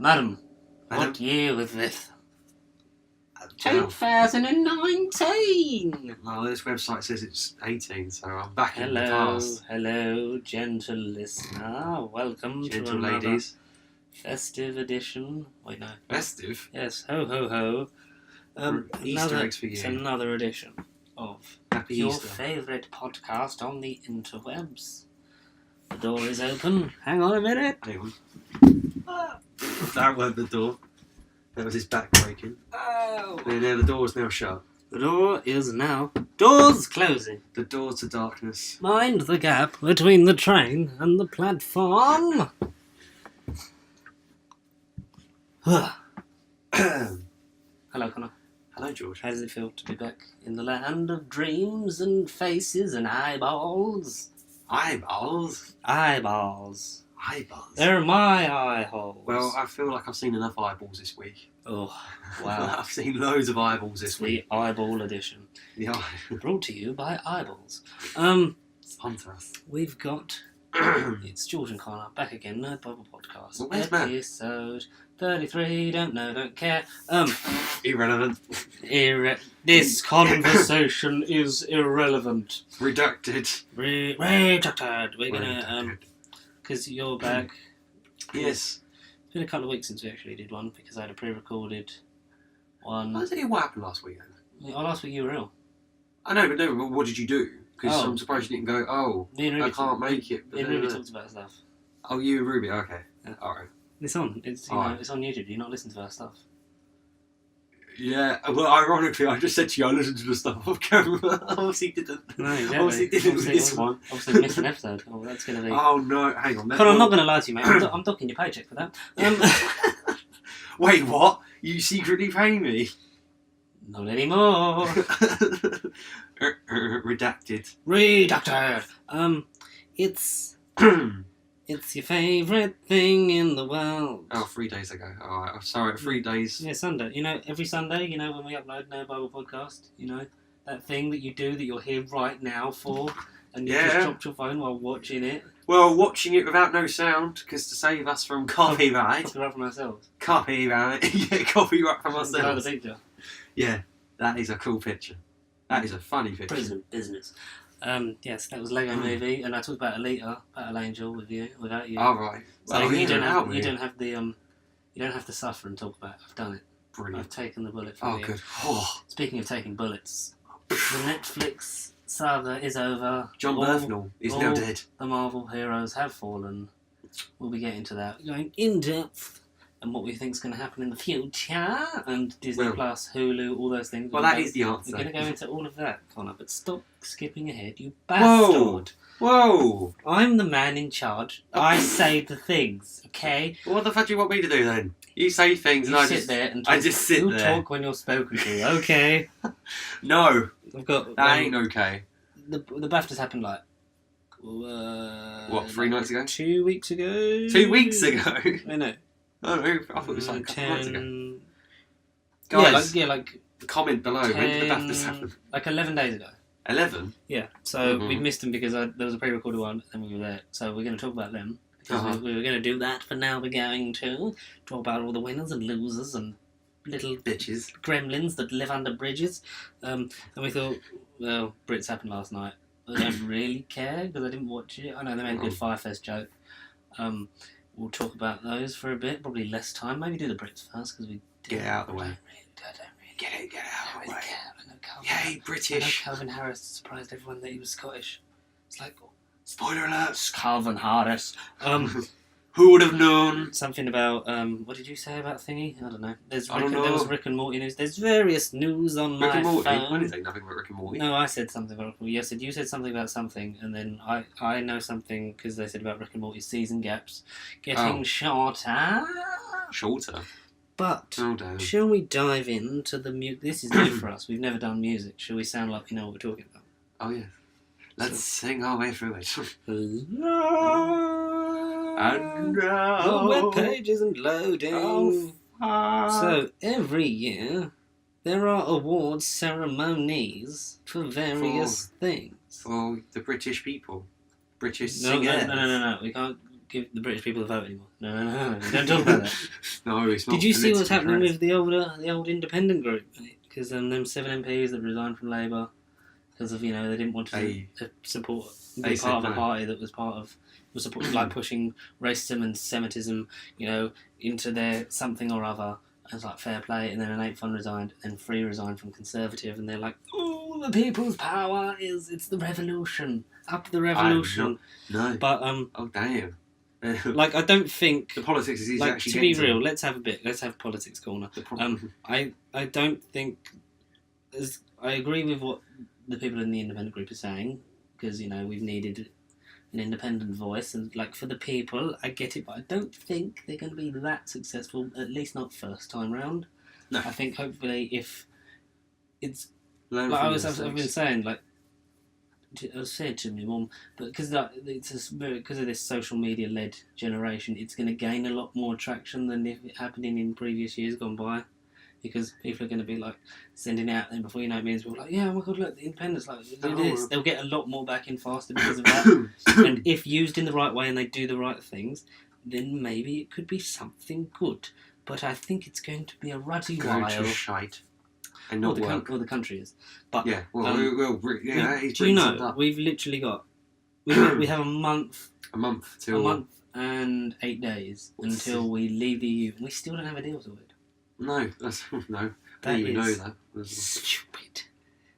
Madam, what year is this? 2019! Well, this website says it's 18, so I'm back in the Hello, past. hello, gentle listener. Welcome Gentle to another ladies. festive edition. Wait, no. Festive? Yes, ho, ho, ho. Easter eggs for It's you. another edition of Happy your Easter. favourite podcast on the interwebs. The door is open. Hang on a minute. Hang on. That wasn't the door. That was his back breaking. Oh. There, the door's now shut. The door is now... Doors closing. The door to darkness. Mind the gap between the train and the platform. Hello, Connor. Hello, George. How does it feel to be back in the land of dreams and faces and eyeballs? Eyeballs? Eyeballs. Eyeballs? They're my eye holes. Well, I feel like I've seen enough eyeballs this week. Oh, wow. I've seen loads of eyeballs this It's week. the eyeball edition. Yeah. Brought to you by Eyeballs. Sponsor us. We've got... It's George and Conor back again, Nerd Bible Podcast. Well, where's Matt? Episode 33, don't know, don't care. Irrelevant. This conversation is irrelevant. Redacted. Redacted. We're gonna, because you're back. Yes. It's been a couple of weeks since we actually did one, because I had a pre-recorded one. I think what happened last weekend. Oh, last week you were ill. I know, but what did you do? Because Oh. I'm surprised you didn't go, Me and Ruby I can't make it. Me and Ruby talked about stuff. Oh, you and Ruby, okay. Yeah. Alright. It's on. It's Alright. it's on YouTube. Do you not listen to our stuff? Yeah, well, ironically, I just said to you, I listened to the stuff off camera. Obviously didn't. No, exactly. Obviously didn't with this one. Obviously missed an episode. Oh, that's gonna be. Oh, no, hang on. But I'm not gonna lie to you, mate. I'm docking your paycheck for that. Wait, what? You secretly pay me? Not anymore. Redacted. Redacted. It's it's your favourite thing in the world. Oh, 3 days ago. Alright, I'm sorry, 3 days. Yeah, Sunday. You know, every Sunday, you know, when we upload No Bible Podcast, you know, that thing that you do that you're here right now for, and you just dropped your phone while watching it. Well, watching it without no sound, because to save us from copyright. Copyright from ourselves. Copyright. Yeah, copyright from Like ourselves. the picture. Yeah, that is a cool picture. That is a funny picture. Prison business. Yes, that was Lego Movie, and I talked about Alita, Battle Angel, with you, without you. All right. So Well, you don't have the suffer and talk about it. I've done it. Brilliant. I've taken the bullet for Oh, you. good. Oh, Speaking of taking bullets, the Netflix saga is over. John Bernthal is now dead. The Marvel heroes have fallen. We'll be getting to that. Going in depth and what we think is going to happen in the future, and Disney Plus, Hulu, all those things. Well, that is the answer. We're going to go into all of that, Connor, but stop skipping ahead, you bastard. Whoa! I'm the man in charge. I say the things, okay? Well, what the fuck do you want me to do then? You say things You and sit there and talk. I just sit you there. talk when you're spoken to, okay? No, I've got... that ain't okay. The BAFTAs happened like... What, 3 nights ago? 2 weeks ago? 2 weeks ago? I know. Oh, no, I thought it was like a couple of months ago. 10... Guys, like comment below. When did the 10 BAFTAs happen? Like 11 days ago. 11? Yeah, so Mhm. we missed them because there was a pre-recorded one and we were there. So we're going to talk about them. Because we were going to do that, but now we're going to talk about all the winners and losers and little Bitches. gremlins that live under bridges. And we thought, well, Brits happened last night. I don't really care because I didn't watch it. I know they made a good Firefest joke. We'll talk about those for a bit, probably less time. Maybe do the Brits first because we Get out of the way. I don't really Get out of the way. care. I know Calvin, Yay, I know British. Calvin Harris surprised everyone that he was Scottish. It's like, Spoiler alert. it's Calvin Harris. Who would have known? Something about what did you say about thingy? I don't know. There was know. Rick and Morty news. There's various news on Rick my and Morty? phone. I didn't say nothing about Rick and Morty. No, I said something about Rick and Morty. You said something about something, and then I know something because they said about Rick and Morty's season gaps getting shorter. Shorter? But Oh, damn. shall we dive into the music? This is new for us. We've never done music. Shall we sound like we know what we're talking about? Oh, yeah. Let's sing our way through it. And the web page isn't loading. So every year there are awards ceremonies for various things. For the British people. British No, singers. no. We can't give the British people the vote anymore. No. Don't talk about that. No, it's not. Did you see what's politically happening correct. with the old independent group? Because them 7 MPs that resigned from Labour because of they didn't want to support be part of a party that was like pushing racism and Semitism, into their something or other. As like fair play, and then an 8th one resigned, and then 3 resigned from Conservative, and they're like, "Oh, the people's power it's the revolution, up the revolution." No. But Oh damn. like I don't think The politics is easy like actually to be getting real. Let's have politics corner. The problem. I don't think I agree with what the people in the independent group are saying because we've needed an independent voice and like for the people I get it, but I don't think they're going to be that successful, at least not first time round. No. I think hopefully if it's Learn like from I've been saying, like I was saying to my mum, but because of this social media led generation, it's going to gain a lot more traction than if it happened in previous years gone by. Because people are going to be like sending it out there before you know it means people are like, yeah, oh my god, look, the independents, like do this. They'll get a lot more back in faster because of that. And if used in the right way and they do the right things, then maybe it could be something good. But I think it's going to be a ruddy Go while. to shite and not work. Well, the country is. But Yeah, do you know we've literally got we have a month and 8 days until we leave the EU, and we still don't have a deal sorted. No, that's no. That you know is that.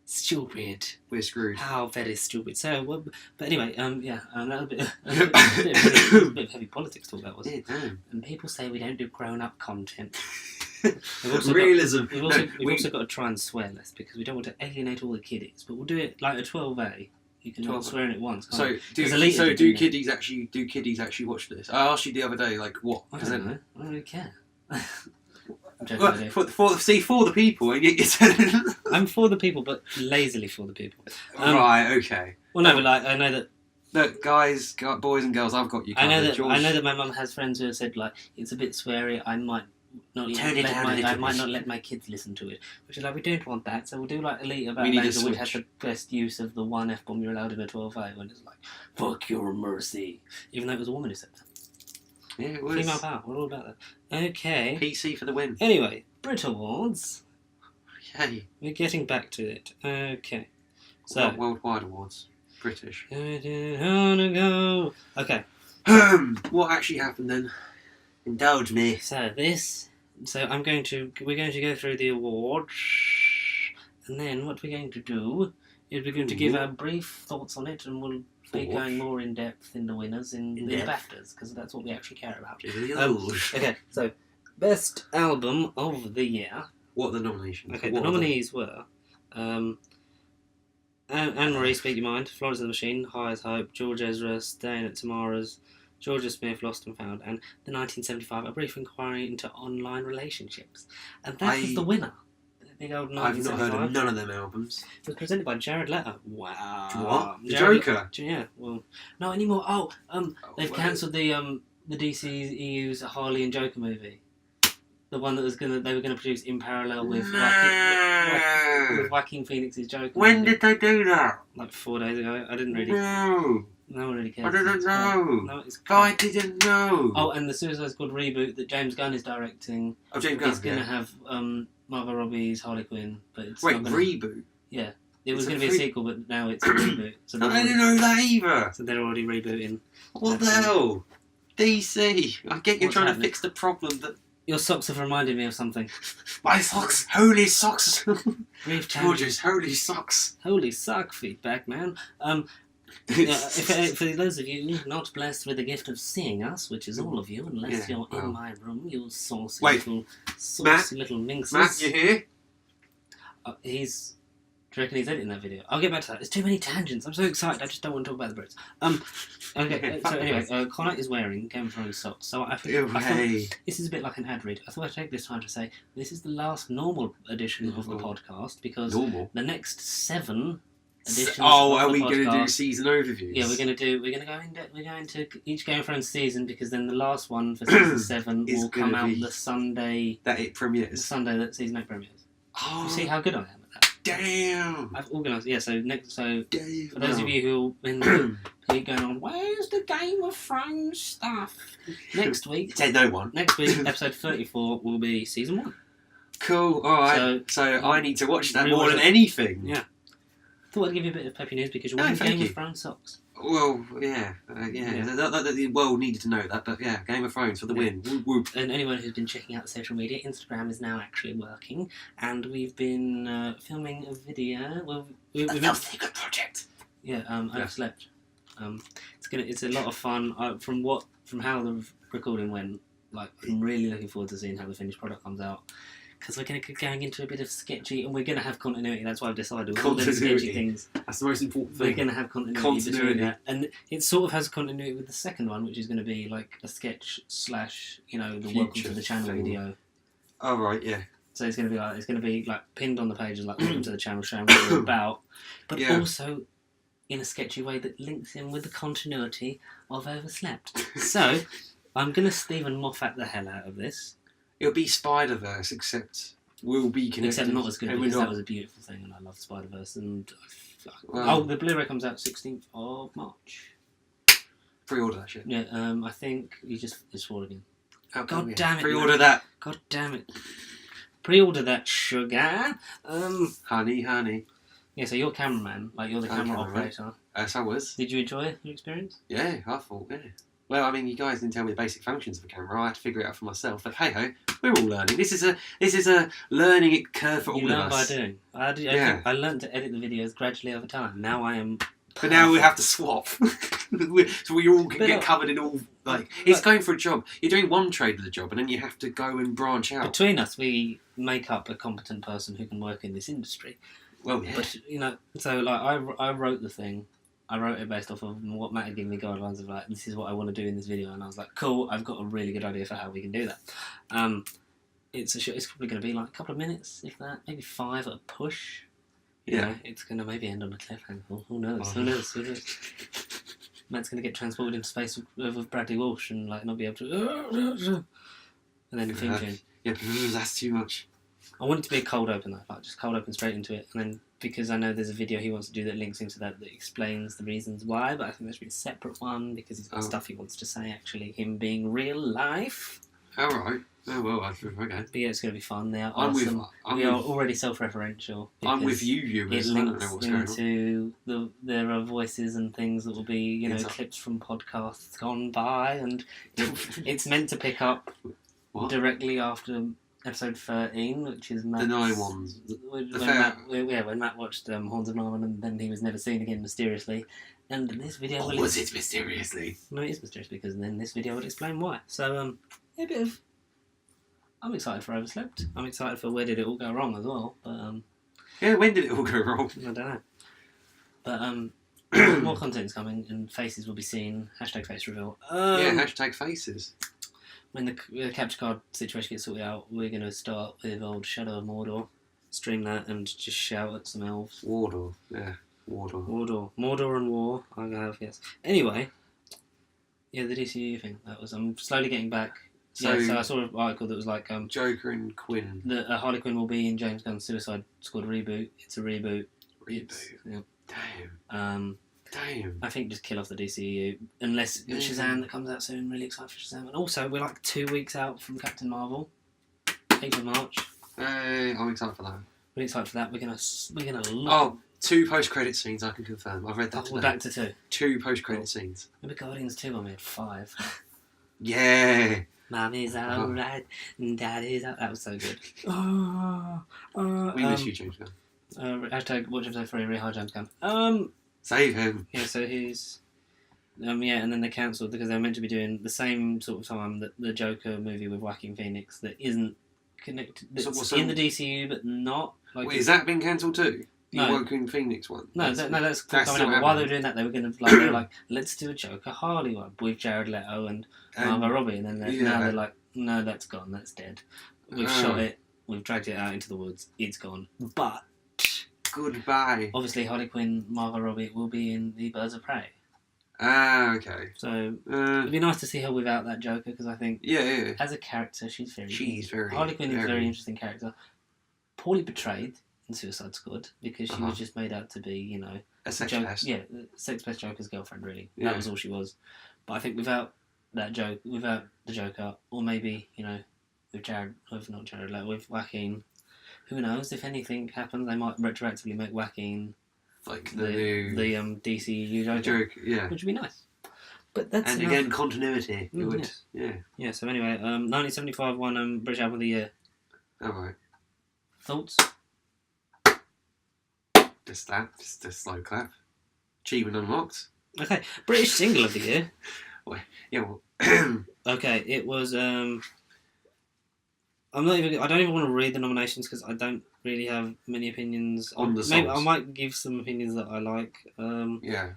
Stupid. We're screwed. How very stupid. So, but anyway, that was a bit of heavy politics talk that was. Yeah, damn. And people say we don't do grown-up content. Realism. We've also got to try and swear less because we don't want to alienate all the kiddies. But we'll do it like a 12A. You can not swear in it once. So do kiddies actually watch this? I asked you the other day, like what? I don't know. I don't really care. Well, for the people, and yet you're telling them. I'm for the people, but lazily for the people. Right, okay. Well, no, but like I know that. Look, boys and girls, I've got you covered. I know that my mum has friends who have said like it's a bit sweary. I might not let my kids listen to it, which is like we don't want that. So we'll do like Elite about Laser, which has the best use of the one F-bomb you're allowed in a 12A, when it's like fuck your mercy, even though it was a woman who said that. Yeah, it was. Female power, we're all about that. Okay. PC for the win. Anyway, Brit Awards. Yay. We're getting back to it. Okay. So Worldwide Awards. British. Go. Okay. What actually happened then? Indulge me. So we're going to go through the awards, and then what we're going to do is we're going to give our brief thoughts on it, and we'll be going more in depth in the winners in the BAFTAs, because that's what we actually care about. Okay, so best album of the year. What are the nominations? Okay, the nominees were Anne-Marie, Speak Your Mind, Florence and the Machine, High as Hope, George Ezra, Staying at Tomorrow's, Georgia Smith, Lost and Found, and the 1975 A Brief Inquiry into Online Relationships. And that was the winner. Big old 1975. I've not heard of none of them albums. It was presented by Jared Leto. Wow. What? The Joker? Yeah, well, not anymore. They've cancelled the DCEU's Harley and Joker movie. The one that they were gonna produce in parallel with Joaquin Phoenix's Joker. When did they do that? Like 4 days ago. I didn't really. No one really cares. I didn't know. No, it's I didn't know. Oh, and the Suicide Squad reboot that James Gunn is directing. Oh, James Gunn. Is going to have Margot Robbie's Harley Quinn, but it's reboot. Yeah, it was going to be a sequel, but now it's a reboot. So I didn't know that either. So they're already rebooting. What the hell? DC. I get you're trying to fix the problem that. Your socks have reminded me of something. My socks! Holy socks! Brief George's holy socks! Holy sock feedback, man. For those of you not blessed with the gift of seeing us, which is all of you, unless you're in my room, you saucy little minxes. Matt, you here? Do you reckon he's editing that video? I'll get back to that. There's too many tangents. I'm so excited. I just don't want to talk about the Brits. Okay. So anyway, Connor is wearing Game of Thrones socks. So I thought this is a bit like an ad read. I thought I'd take this time to say this is the last normal edition of the podcast, because the next 7 editions. Are we going to do season overviews? Yeah, we're going to each Game of Thrones season, because then the last one for season 7 will come out the Sunday that it premieres. The Sunday that season 8 premieres. Oh. You see how good I am at that? Damn. I've organised. Yeah. So Damn. for those of you who been keep going on, where's the Game of Thrones stuff? Next week. Said no one. Next week, episode 34 will be season 1. Cool. All right. So I need to watch that more than anything. Yeah. Thought I'd give you a bit of peppy news because you're wearing Game of Thrones socks. Well, yeah. The world needed to know that, but yeah, Game of Thrones for the win. Whoop, whoop. And anyone who's been checking out social media, Instagram is now actually working, and we've been filming a video. Well, we've been secret project. Yeah, I've slept. It's a lot of fun. From how the recording went, like I'm really looking forward to seeing how the finished product comes out. Because we're going to be going into a bit of sketchy, and we're going to have continuity. That's why I've decided all the sketchy things. That's the most important thing. We're going to have continuity between that, and it sort of has continuity with the second one, which is going to be like a sketch / the welcome to the channel video. Oh right, yeah. So it's going to be like pinned on the page as like welcome to the channel, showing what we're about, but also in a sketchy way that links in with the continuity of Overslept. So I'm going to Stephen Moffat the hell out of this. It'll be Spider-Verse, except we'll be connected. Except not as good, because that was a beautiful thing, and I loved Spider-Verse. And the Blu-ray comes out 16th of March. Pre-order that shit. Yeah, I think it's fall again. Oh, God damn it! Pre-order that. God damn it! Pre-order that, sugar. Honey. Yeah, so you're cameraman, like you're the camera operator. Yes, I was. Did you enjoy your experience? Yeah, I thought. Yeah. Well, I mean, you guys didn't tell me the basic functions of a camera. I had to figure it out for myself. But hey ho, we're all learning. This is a learning curve for all of us. You learn by doing. I learned to edit the videos gradually over time. Now I am. But now we have to swap, so we all can get covered in all. It's going for a job. You're doing one trade with a job, and then you have to go and branch out. Between us, we make up a competent person who can work in this industry. Well, yeah. But so like I wrote the thing. I wrote it based off of what Matt had given me guidelines of like, this is what I want to do in this video, and I was like, cool, I've got a really good idea for how we can do that. It's probably going to be like a couple of minutes, if that, maybe 5 at a push. It's going to maybe end on a cliffhanger. Who knows? Who knows? Matt's going to get transported into space with Bradley Walsh and like not be able to. And then the theme tune. Yeah, that's too much. I want it to be a cold open though, like just cold open straight into it, and then because I know there's a video he wants to do that links into that explains the reasons why, but I think there should be a separate one because he's got stuff he wants to say. Actually, him being real life. All right. Oh well, okay. But yeah, it's going to be fun. They are awesome. We are already self-referential. I'm with you, it links into there are voices and things that will be clips from podcasts gone by, and it's meant to pick up directly after episode 13, which is Matt's, the 9 ones. When Matt watched Horns of Narwhal, and then he was never seen again mysteriously. And this video was it mysteriously? No, it is mysterious because then this video would explain why. So I'm excited for Overslept. I'm excited for where did it all go wrong as well. But yeah, when did it all go wrong? I don't know. But more content's coming, and faces will be seen. # face reveal. # faces. When the capture card situation gets sorted out, we're going to start with old Shadow of Mordor, stream that, and just shout at some elves. Mordor, yeah. Mordor and War, I have, yes. Anyway, yeah, the DCU thing, I'm slowly getting back. So I saw an article that was like... Joker and Quinn. Harley Quinn will be in James Gunn's Suicide Squad reboot. It's a reboot. Yeah. Damn. Damn. I think just kill off the DCU. Unless Shazam that comes out soon. Really excited for Shazam. And also, we're like 2 weeks out from Captain Marvel. 8th of March. Hey, I'm excited for that. Really excited for that. We're gonna look. 2 post-credit scenes, I can confirm. I've read that today. We're back to 2. 2 post-credit scenes. Remember Guardians 2 I made 5. Yeah. Mommy's alright, Daddy's out. That was so good. We miss you, James Gunn. # watch episode 3, really hard James Gunn. Save him. Yeah, so he's... and then they cancelled because they were meant to be doing the same sort of time that the Joker movie with Joaquin Phoenix that isn't connected... That's in the DCU, but not... Wait, is that been cancelled too? The No. Joaquin Phoenix one? That's coming out. still While they were doing that, they were going to let's do a Joker Harley one with Jared Leto and Margot Robbie, and then now they're like, no, that's gone, that's dead. We've shot it, we've dragged it out into the woods, it's gone. But goodbye. obviously, Harley Quinn, Margot Robbie will be in the Birds of Prey. Ah, okay. So it'd be nice to see her without that Joker because I think as a character, she's very. Harley Quinn is a very interesting character. Poorly portrayed in Suicide Squad because she Uh-huh. was just made out to be, you know, A sex joke, pest. yeah, sex pest Joker's girlfriend. Really, Yeah. that was all she was. But I think without that joke, without the Joker, or maybe you know, with Joaquin, who knows? If anything happens, they might retroactively make Joaquin Like the new DCU Joker, joke, yeah. which would be nice. But that's And enough. again, continuity. It would, yes. yeah. Yeah. So anyway, 1975 won British Album of the Year. All right. Thoughts? Just that. Just a slow clap. Achievement unlocked. Okay, British Single of the Year. Yeah. Well, Okay, it was. I'm not even. I don't even want to read the nominations because I don't really have many opinions On the Maybe I songs. might give some opinions that I like. yeah.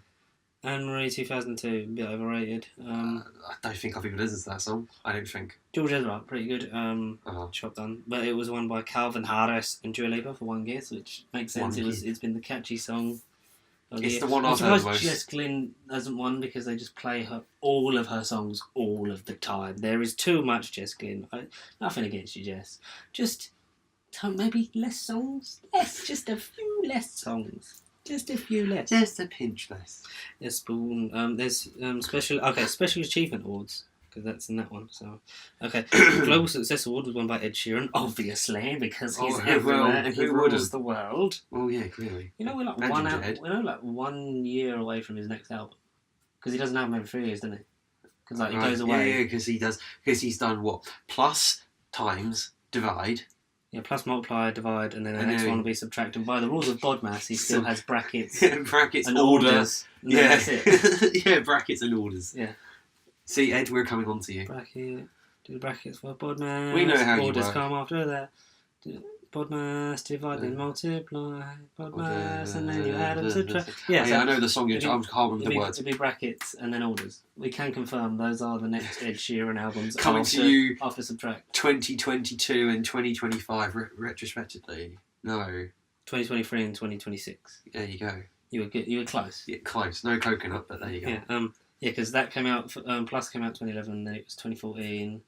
Anne Marie 2002, a bit overrated. I don't think I've even listened to that song. I don't think. George Ezra, pretty good. Uh-huh. Job done, but it was won by Calvin Harris and Dua Lipa for One Kiss, which makes sense. One Kiss. It's been the catchy song. It's the one I'm I've heard surprised most. Jess Glynn hasn't won because they just play all of her songs all of the time. There is too much Jess Glynn. Nothing against you, Jess. Just maybe less songs. Just a few less songs. Just a few less. Just a pinch less. There's there's special achievement awards because that's in that one. So okay, Global Success Award was won by Ed Sheeran, obviously because he's everywhere and he who rules wouldn't? the world. Oh yeah, clearly. You know we're like Imagine Jed. 1 year away from his next album because he does an album every 3 years, doesn't he? Because like he Right, goes away. Yeah, because he's done what? Plus, times, divide. Yeah, plus multiply, divide, and then the And next then- one will be subtract. And by the rules of BODMAS, he still has brackets Brackets, and order. orders. And then Yeah. that's it. Yeah, brackets and orders. Yeah. See, Ed, we're coming on to you. Bracket, do the brackets for BODMAS. We know how you orders work. come after that. BODMAS, divide, then multiply. BODMAS, and then you add and subtract. Yeah, I know the song. I it'd can't remember the words. It'd be brackets and then orders. We can confirm those are the next Ed Sheeran albums. Coming after, to you after subtract. 2022 and 2025 retrospectively. No. 2023 and 2026. There you go. You were good. You were close. Yeah, close. No coconut, but there you go. Yeah. Yeah, because that came out. Plus came out 2011. Then it was 2014,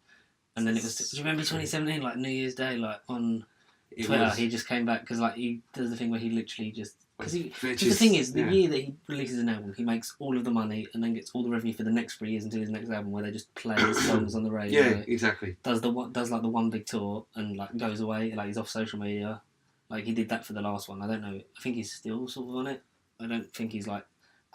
and then it was. Do you remember 2017? Like New Year's Day, like on It Twitter, was- he just came back because like he does the thing where he literally just because which the is- thing is the yeah. year that he releases an album, he makes all of the money and then gets all the revenue for the next 3 years until his next album, where they just play his songs on the radio. Yeah, exactly. Does like the one big tour and like goes away, like he's off social media. Like he did that for the last one. I don't know. I think he's still sort of on it. I don't think he's like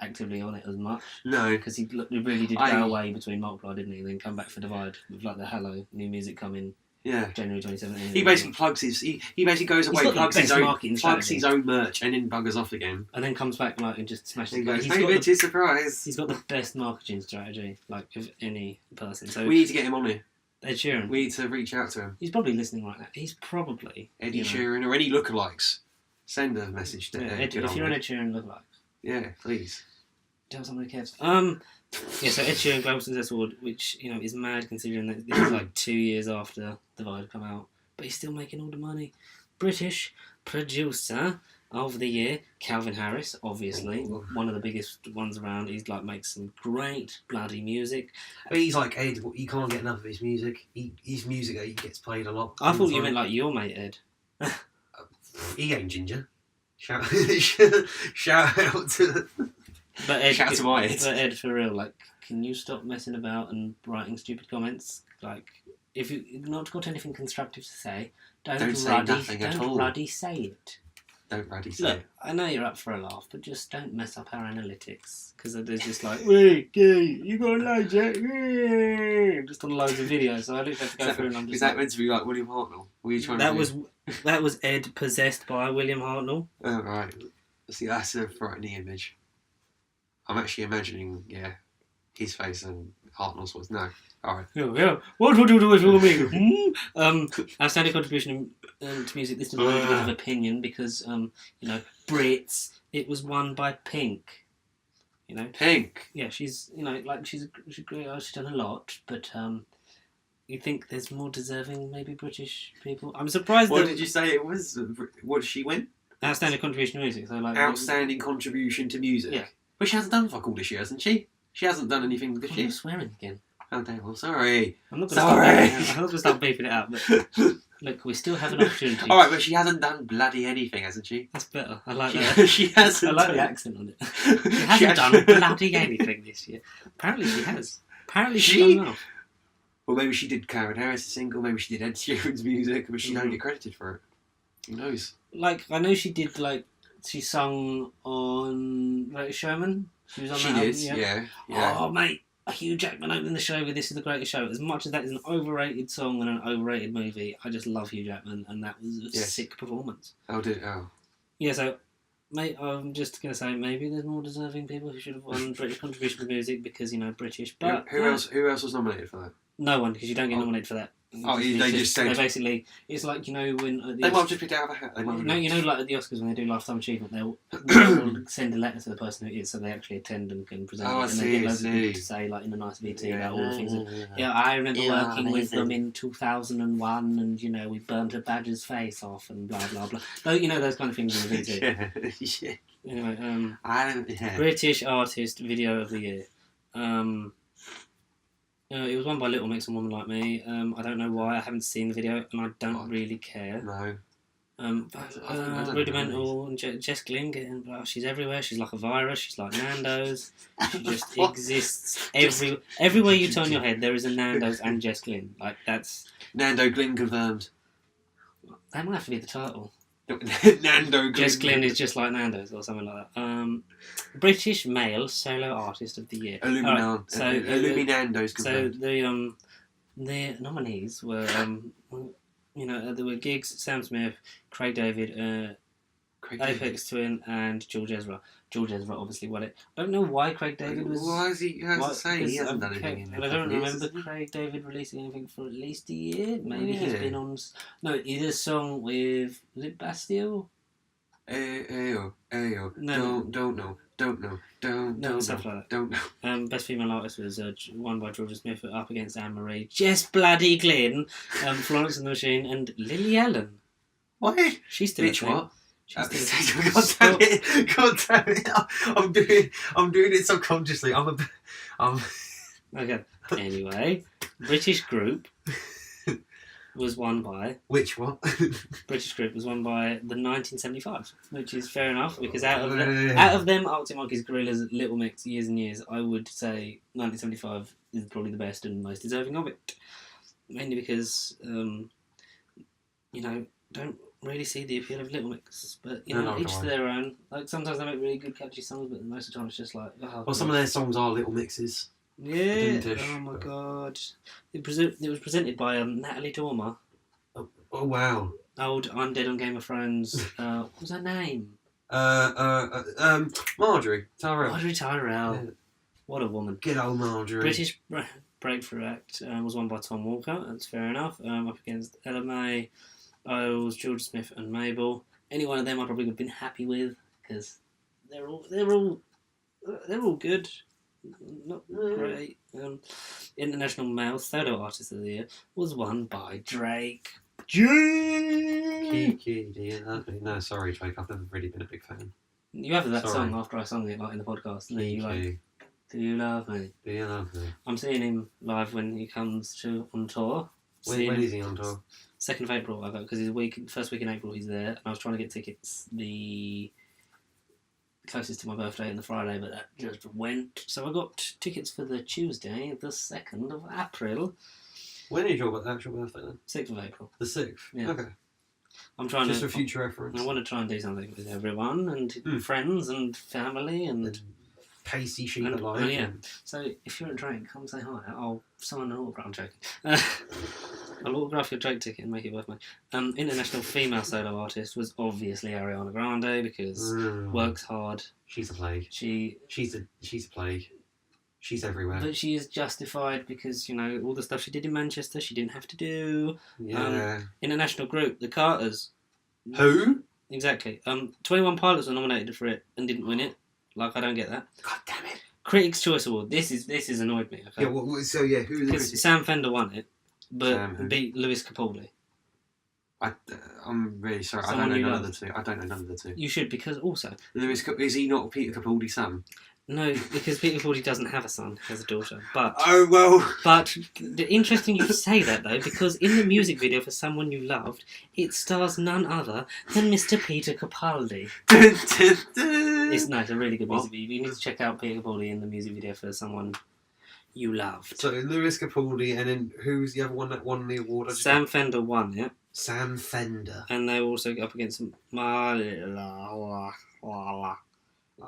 actively on it as much No. because he really did go away between Multiply, didn't he? And then come back for Divide with like the Hello new music coming Yeah. January 2017. He basically plugs his. He basically goes away, got the plugs best marketing plugs strategy. his own merch, and then buggers off again. and then comes back like and just smashes. And goes, He's "Hey, got the- bitches, surprise!" He's got the best marketing strategy, like of any person. So We need to get him on here. Ed Sheeran, We need to reach out to him. he's probably listening right now. He's probably Eddie you know, Sheeran or any lookalikes. Send a message to Yeah, Ed. Ed, get if on you're an with Ed Sheeran lookalike, it. Yeah, please. tell somebody cares. Yeah, so Ed Sheeran Global Success Award, which you know is mad considering that this is like 2 years after Divide come out, but he's still making all the money. British Producer of the Year, Calvin Harris, obviously one of the biggest ones around. He's like makes some great bloody music. But he's like Ed. You can't get enough of his music. His music he gets played a lot. I thought you meant like your mate Ed. He ain't ginger. Shout out to. But Ed, Shout to my Ed. But Ed, for real, like, can you stop messing about and writing stupid comments? Like, if you've not got anything constructive to say, don't say nothing at all. ruddy say it. Don't Raddy say Look, it. I know you're up for a laugh, but just don't mess up our analytics. Because there's just like, wait, gay, you got a lie, Jack? Just on loads of videos. So I literally have to go through and I'm just Is that like, meant to be like William Hartnell? Were you trying that to was Ed possessed by William Hartnell. Oh, right. See, that's a frightening image. I'm actually imagining, his face and Hartnell's was. No. Alright. Yeah. What would you do if you were me? Outstanding contribution to music. This is a little bit of opinion because, Brits. It was won by Pink. You know. Pink. Yeah, she's great. She's done a lot, but you think there's more deserving, maybe British people. I'm surprised. What did you say it was? What did she win? Outstanding contribution to music. So like Outstanding contribution to music. Yeah. But she hasn't done fuck all this year, hasn't she? She hasn't done anything this You're year. swearing again. Oh, damn. Well, sorry. I'm not Sorry. going to start beeping it out. But Look, we still have an opportunity. All right, but she hasn't done bloody anything, hasn't she? That's better. I like that. She hasn't. I like done... the accent on it. She hasn't done bloody anything this year. Apparently she has. Apparently she's done well. Well, maybe she did Karen Harris' single, maybe she did Ed Sheeran's music, but she don't get credited for it. Who knows? Like, I know she did, like, she sung on Greatest Showman. She was on that She album, did, yeah. Oh, mate, Hugh Jackman opening the show with This Is the Greatest Show. As much as that is an overrated song and an overrated movie, I just love Hugh Jackman, and that was a sick performance. Oh. Yeah, so, mate, I'm just going to say maybe there's more deserving people who should have won British contribution to music because, British. But Who else was nominated for that? No one, because you don't get nominated for that. They just said... Basically, it's like, when... They might have just picked it out of a hat. Like at the Oscars when they do Lifetime Achievement, they'll send a letter to the person who it is so they actually attend and can present it. And they get loads of people to say, like, in a nice VT about all the things that... I remember working with them in 2001 and, we burnt a badger's face off and blah, blah, blah. Those kind of things in the VT. Anyway, British Artist Video of the Year. It was won by Little Mix and Woman Like Me. I don't know why. I haven't seen the video and I don't really care. No. Rudimental and Jess Glynn she's everywhere. She's like a virus. She's like Nando's. She just exists everywhere you turn your head. There is a Nando's and Jess Glynn. Like that's Nando Glynn confirmed. That might have to be the title. Nando Glynn. Jess Glynn is just like Nando's or something like that. British Male Solo Artist of the Year. Illuminando's confirmed. So the nominees were there were Giggs, Sam Smith, Craig David, Apex Twin, and George Ezra. George Ezra obviously won it. I don't know why Craig David was... Why is he... He hasn't done anything I don't remember Craig David releasing anything for at least a year. Maybe he's been on... No, he did a song with... Was it Bastille? Ayo. No. Don't know. Stuff like that. Don't know. Best female artist was won by Georgia Smith up against Anne Marie, Jess Bloody Glynn, Florence and the Machine, and Lily Allen. What? She's still Which what? God damn it! I'm doing it subconsciously. Okay. Anyway, British Group was won by... Which what? British Group was won by the 1975, which is fair enough, because out of them, Arctic Monkeys, Gorillaz, Little Mix, years and years, I would say 1975 is probably the best and most deserving of it. Mainly because, don't really see the appeal of Little Mix, but each to their own. Like sometimes they make really good catchy songs, but most of the time it's just like... well, some of their songs are little mixes. Yeah. Oh my god. It was presented by Natalie Dormer. Oh wow. Old I'm Dead on Game of Thrones. What was her name? Marjorie Tyrell. Marjorie Tyrell. Yeah. What a woman. Good old Marjorie. British Breakthrough Act was won by Tom Walker. That's fair enough. Up against Ella May, Isles, George Smith, and Mabel. Any one of them I probably would have been happy with because they're all good. Not great. International Male Solo Artist of the Year was won by Drake. Kiki, no, sorry, Drake. I've never really been a big fan. You have that song after I sung it, like in the podcast. And then you like, do you love me? Do you love me? I'm seeing him live when he comes on tour. When is he on tour? 2nd of April, I got because first week in April he's there, and I was trying to get tickets the closest to my birthday and the Friday, but that just went. So I got tickets for the Tuesday, the 2nd of April. When is your actual birthday then? 6th of April. The 6th? Yeah. Okay. I'm trying just for future reference. I want to try and do something with everyone and friends and family and pasty sheep alike. Yeah. So if you're at Drake, come say hi. I'll sign an autograph. I'm joking. I'll autograph your Drake ticket and make it worth money. International female solo artist was obviously Ariana Grande because works hard. She's a plague. She's a plague. She's everywhere. But she is justified because, all the stuff she did in Manchester, she didn't have to do. Yeah. International group, the Carters. Who? Exactly. 21 Pilots were nominated for it and didn't win it. Like, I don't get that. God damn it. Critics' Choice Award. This is annoyed me. Okay? Yeah, who are the critics? Sam Fender won it, but beat Lewis Capaldi. I'm really sorry. I don't know none of the two. You should, because also... Is he not Peter Capaldi's son? No, because Peter Capaldi doesn't have a son; he has a daughter. But Oh well. But interesting you say that though, because in the music video for Someone You Loved, it stars none other than Mr. Peter Capaldi. It's nice, a really good music video. You need to check out Peter Capaldi in the music video for Someone You Loved. So Lewis Capaldi, and then who's the other one that won the award? Sam Fender won it. Sam Fender. And they also go up against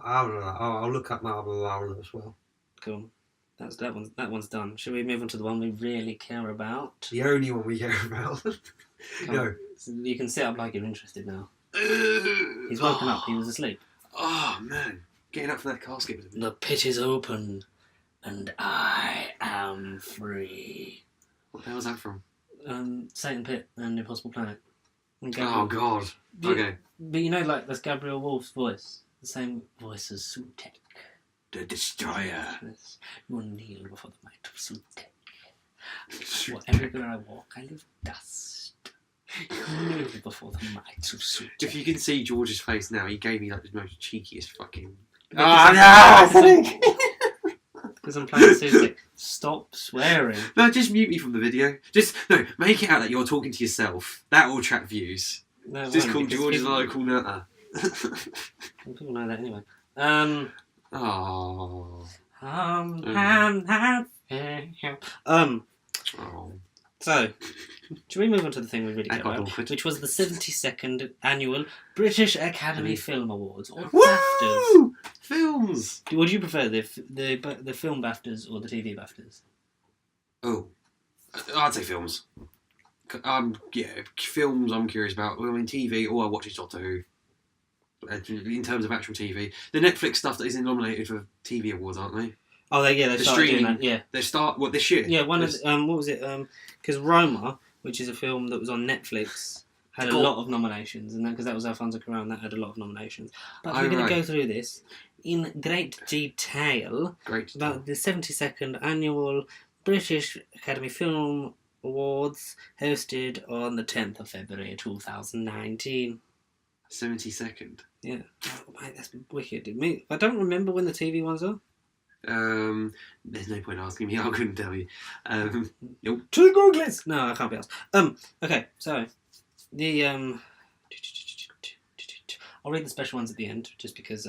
I'll look up Marvel as well. Cool. That one's done. Should we move on to the one we really care about? The only one we care about. No. You can sit up like you're interested now. He's woken up. He was asleep. Oh man, getting up from that casket was. The pit is open, and I am free. What the hell was that from? Satan Pit and Impossible Planet. And Oh god. Okay. But you know, like, that's Gabriel Wolf's voice. The same voice as Sutek. The Destroyer. Yes. You will kneel before the might of Sutek. Everywhere I walk, I leave dust. You kneel before the might of Sutek. If you can see George's face now, he gave me like the most cheekiest fucking. Because I'm playing Sutek. Stop swearing. No, just mute me from the video. No, make it out that you're talking to yourself. That will attract views. No, Just call George a local nutter. People know that anyway. Oh. So, should we move on to the thing we really care about, which was the 72nd annual British Academy Film Awards, or BAFTAs. Woo! Films. Would you prefer the film BAFTAs or the TV BAFTAs? Oh, I'd say films. Yeah, films I'm curious about. I mean, TV, all I watch is Doctor Who. In terms of actual TV, the Netflix stuff that isn't nominated for TV awards, aren't they? Oh, they started doing that. Yeah, they start this year. Yeah, what was it? Because Roma, which is a film that was on Netflix, had a lot of nominations, and because that was Alfonso Cuarón, that had a lot of nominations. But we're going to go through this in great detail about the 72nd annual British Academy Film Awards, hosted on the 10th of February 2019. 72nd. Yeah, oh, mate, that's wicked. I don't remember when the TV ones are. There's no point asking me. I couldn't tell you. Nope. To the Googlers. No, I can't be asked. Okay, so the I'll read the special ones at the end, just because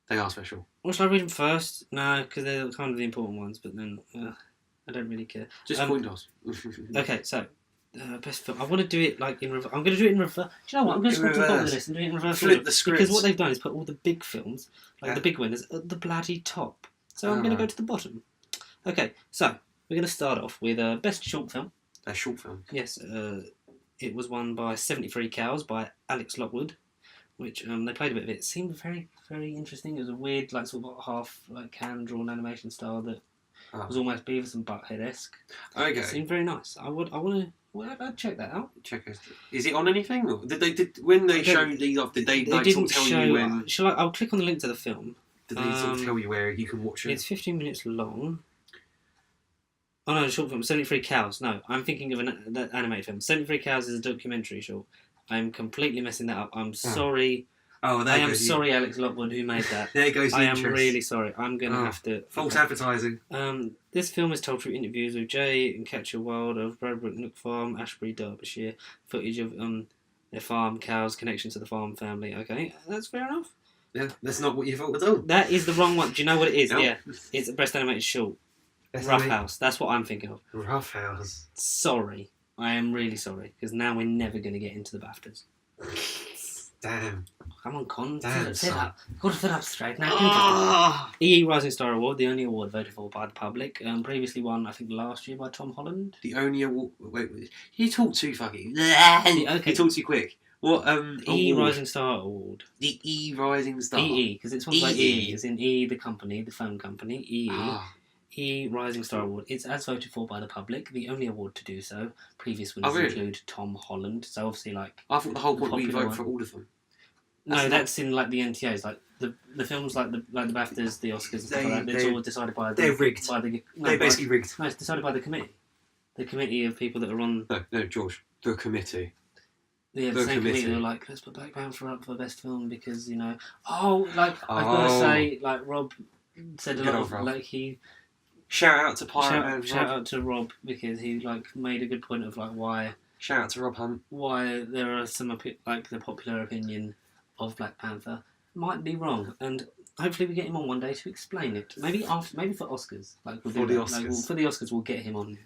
they are special. Or should I read them first? No, because they're kind of the important ones. But then I don't really care. Just point us. Okay, so. Best film. I want to do it like in reverse. I'm going to do it in reverse. Do you know what? I'm going to scroll to the bottom of this and do it in reverse. Flip the script. Because what they've done is put all the big films, like the big winners, at the bloody top. So I'm going to go to the bottom. Okay, so we're going to start off with Best Short Film. Best Short Film? Yes. It was won by 73 Cows by Alex Lockwood, which they played a bit of it. It seemed very, very interesting. It was a weird, like, sort of half like hand-drawn animation style that was almost Beavis and Butt-Head-esque. Okay. It seemed very nice. I want to... Well, I'd check that out. Is it on anything? Or when they showed these off? Did they like sort of tell you when? I'll click on the link to the film. Did they sort of tell you where you can watch it? It's 15 minutes long. Oh no, the short film, 73 Cows. No, I'm thinking of an animated film. 73 Cows is a documentary short. I'm completely messing that up. I'm sorry. Oh, I am sorry, Alex Lockwood, who made that. There goes the interest. I am really sorry. I'm going to have to... False advertising. This film is told through interviews with Jay and Catcher Wild of Bradbrook Nook Farm, Ashbury, Derbyshire. Footage of their farm, cows, connection to the farm family. Okay, that's fair enough. Yeah, that's not what you thought at all. That is the wrong one. Do you know what it is? Nope. Yeah, it's a breast animated short. Rough House. That's what I'm thinking of. Rough House. Sorry. I am really sorry, because now we're never going to get into the BAFTAs. Damn. Come on, Con. Sit up. Go to sit up straight now. EE Rising Star Award, the only award voted for by the public. Previously won, I think, last year by Tom Holland. The only award... Wait. You talk too fucking... Okay. You talk too quick. What, EE Rising Star Award. The E Rising Star? EE, because it's one like EE, as in EE the company, the phone company, EE. EE Rising Star Award. It's as voted for by the public, the only award to do so. Previous winners include Tom Holland, so obviously, like... I thought the whole point we vote for all of them. That's in like the NTAs, like the films, like the BAFTAs, the Oscars, and stuff like that. It's all decided by they're rigged. They're basically rigged. No, it's decided by the committee. The committee of people that are on. No, George. The committee. Yeah, the The same committee committee. were like, let's put Black Panther up for best film because I've got to say, like Rob said a Good lot old of Rob. like he Shout out to Pirate Man. shout Rob. out to Rob because he like made a good point of like Shout out to Rob Hunt. why there are some like the popular opinion of Black Panther might be wrong, and hopefully we get him on one day to explain it. Maybe for Oscars, like we'll For do the that. Like, Oscars. for the Oscars we'll get him on.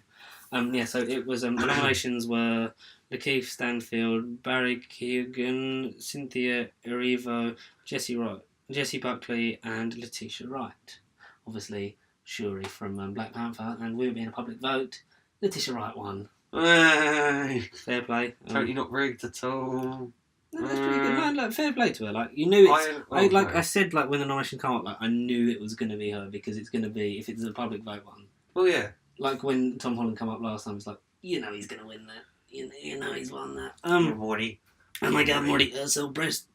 So it was the nominations were Lakeith Stanfield, Barry Keoghan, Cynthia Erivo, Jesse Buckley, and Letitia Wright. Obviously, Shuri from Black Panther, and we were being a public vote. Letitia Wright won. Hey, Fair play. totally not rigged at all. No, that's pretty good. No, like, fair play to her. Like you knew it's. No. I said like when the nomination came up, like I knew it was going to be her because it's going to be if it's a public vote one. Well, yeah. Like when Tom Holland came up last time, it's like he's going to win that. You know he's won that. Morty. Oh my God, Morty. So best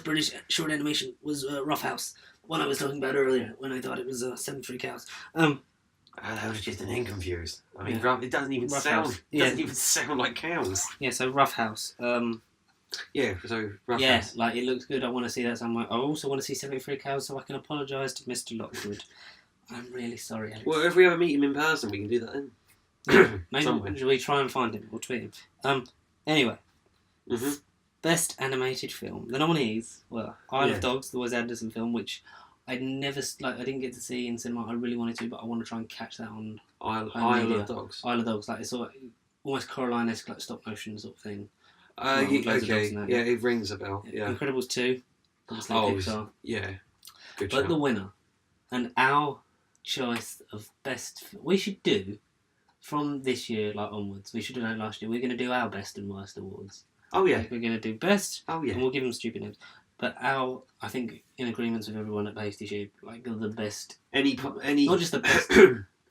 British short animation was Rough House. One I was talking about earlier when I thought it was 73 Cows. That was just an name confused. I mean, Yeah. it doesn't even Rough sound. House. It doesn't even sound like cows. Yeah, so Rough House. Yeah. So Rough Yeah, House. like it looks good. I want to see that somewhere. I also want to see 73 Cows so I can apologise to Mr. Lockwood. I'm really sorry, Alex. Well, if we ever meet him in person, we can do that then. Maybe somewhere. should we try and find him or tweet him? Anyway, Mm-hmm. best animated film. The nominees were Isle Yeah. of Dogs, the Wes Anderson film, which I didn't get to see in cinema. I really wanted to, but I want to try and catch that on Isle media. of Dogs. Isle of Dogs. Like it's sort of, almost Coraline-esque, like stop motion sort of thing. Okay. loads of dogs in that, Yeah, it rings a bell. Yeah. Incredibles 2, obviously Oh, Pixar. yeah. Good But shout. the winner, and our choice of best, we should do from this year like onwards. We should have done it last year. We're going to do our best and worst awards. Oh yeah. Like, we're going to do best, Oh and yeah. we'll give them stupid names. But I think, in agreements with everyone at Pasty Sheep, like the best, Any not just the best.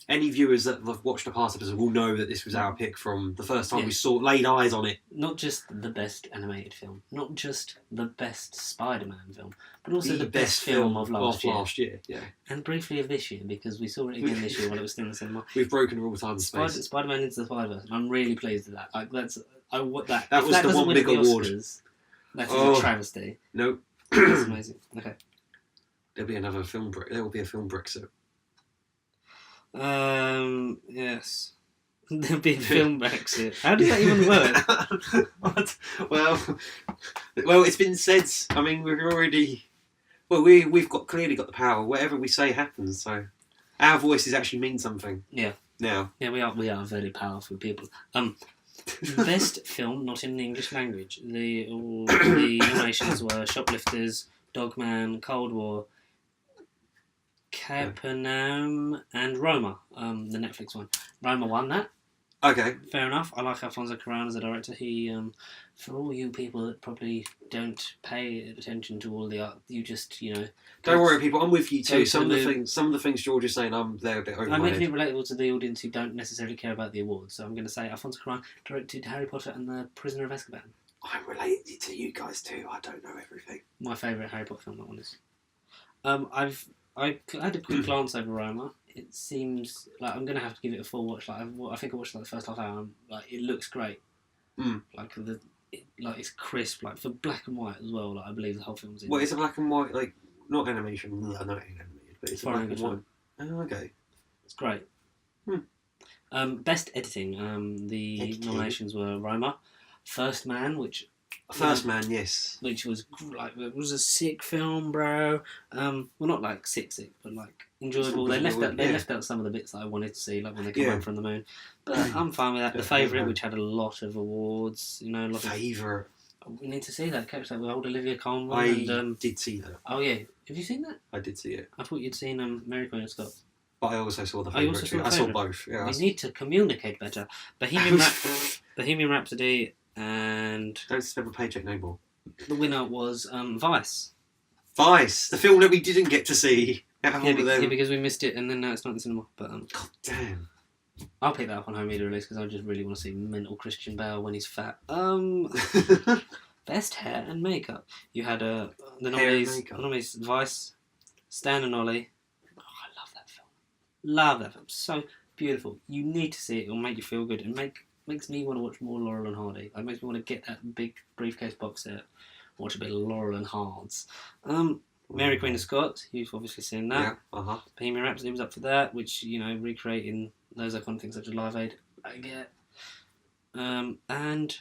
any viewers that have watched a past episode will know that this was our pick from the first time Yeah. we laid eyes on it. Not just the best animated film, not just the best Spider-Man film, but also the best film of last year. Yeah. And briefly of this year, because we saw it again this year while it was still in the cinema. We've broken all time and space. Spider-Man Into the Spider-Verse, and I'm really pleased with that. Like that That was the doesn't one win big the award. Oscars, that is Oh. a travesty. Nope. That's amazing. Okay. There'll be another film. There will be a film Brexit. Yes. There'll be a film Brexit. How does that even work? What? Well, it's been said. I mean, we've already. Well, we've clearly got the power. Whatever we say happens. So, our voices actually mean something. Yeah. Now. Yeah, we are very powerful people. Best film not in the English language. The nominations were Shoplifters, Dogman, Cold War, Capernaum, and Roma. The Netflix one. Roma won that. Okay. Fair enough. I like Alfonso Cuarón as a director. He, for all you people that probably don't pay attention to all the art, you just, Don't worry, people. I'm with you Go too. to Some the of the things George is saying, they're a bit over I'm my making head. it relatable to the audience who don't necessarily care about the awards. So I'm going to say Alfonso Cuarón directed Harry Potter and the Prisoner of Azkaban. I'm related to you guys too. I don't know everything. My favourite Harry Potter film, that one is. I had a quick glance over Roma. It seems like I'm going to have to give it a full watch. Like I think I watched like the first half hour. Like it looks great. Mm. Like it's crisp. Like for black and white as well. Like I believe the whole film's in. What is a black and white like? Not animation. No, not animated, but it's a Foreign black and white. Oh, okay. It's great. Hmm. Best editing. The Editing. nominations were Roma, First Man, which First Man, yes. which was like it was a sick film, bro. Well, not like sick, but like enjoyable. They left out some of the bits that I wanted to see, like when they come home from the moon. But I'm fine with that. The Favourite, which had a lot of awards, a lot of. Favourite. We need to see that. Catch that with old Olivia Colman. I did see that. Oh yeah, have you seen that? I did see it. I thought you'd seen Mary Queen of Scots. But I also saw the Oh, you Favourite also saw too. The I saw Favourite? both. Yeah. We need to communicate better. Bohemian Rhapsody, and Don't spend a paycheck no more. the winner was Vice. Vice, the film that we didn't get to see. Out of all of them. Because we missed it, and then now it's not in the cinema. But God damn. I'll pick that up on home media release because I just really want to see mental Christian Bale when he's fat. Best hair and makeup. You had the nominees Vice, Stan and Ollie. Oh, I love that film. Love that film. So beautiful. You need to see it. It'll make you feel good and make makes me want to watch more Laurel and Hardy. It makes me want to get that big briefcase box set, watch a bit of Laurel and Hards. Mary Queen of Scots, you've obviously seen that. Yeah. Bohemian Rhapsody was up for that, which, recreating those iconic things such as Live Aid, I get. And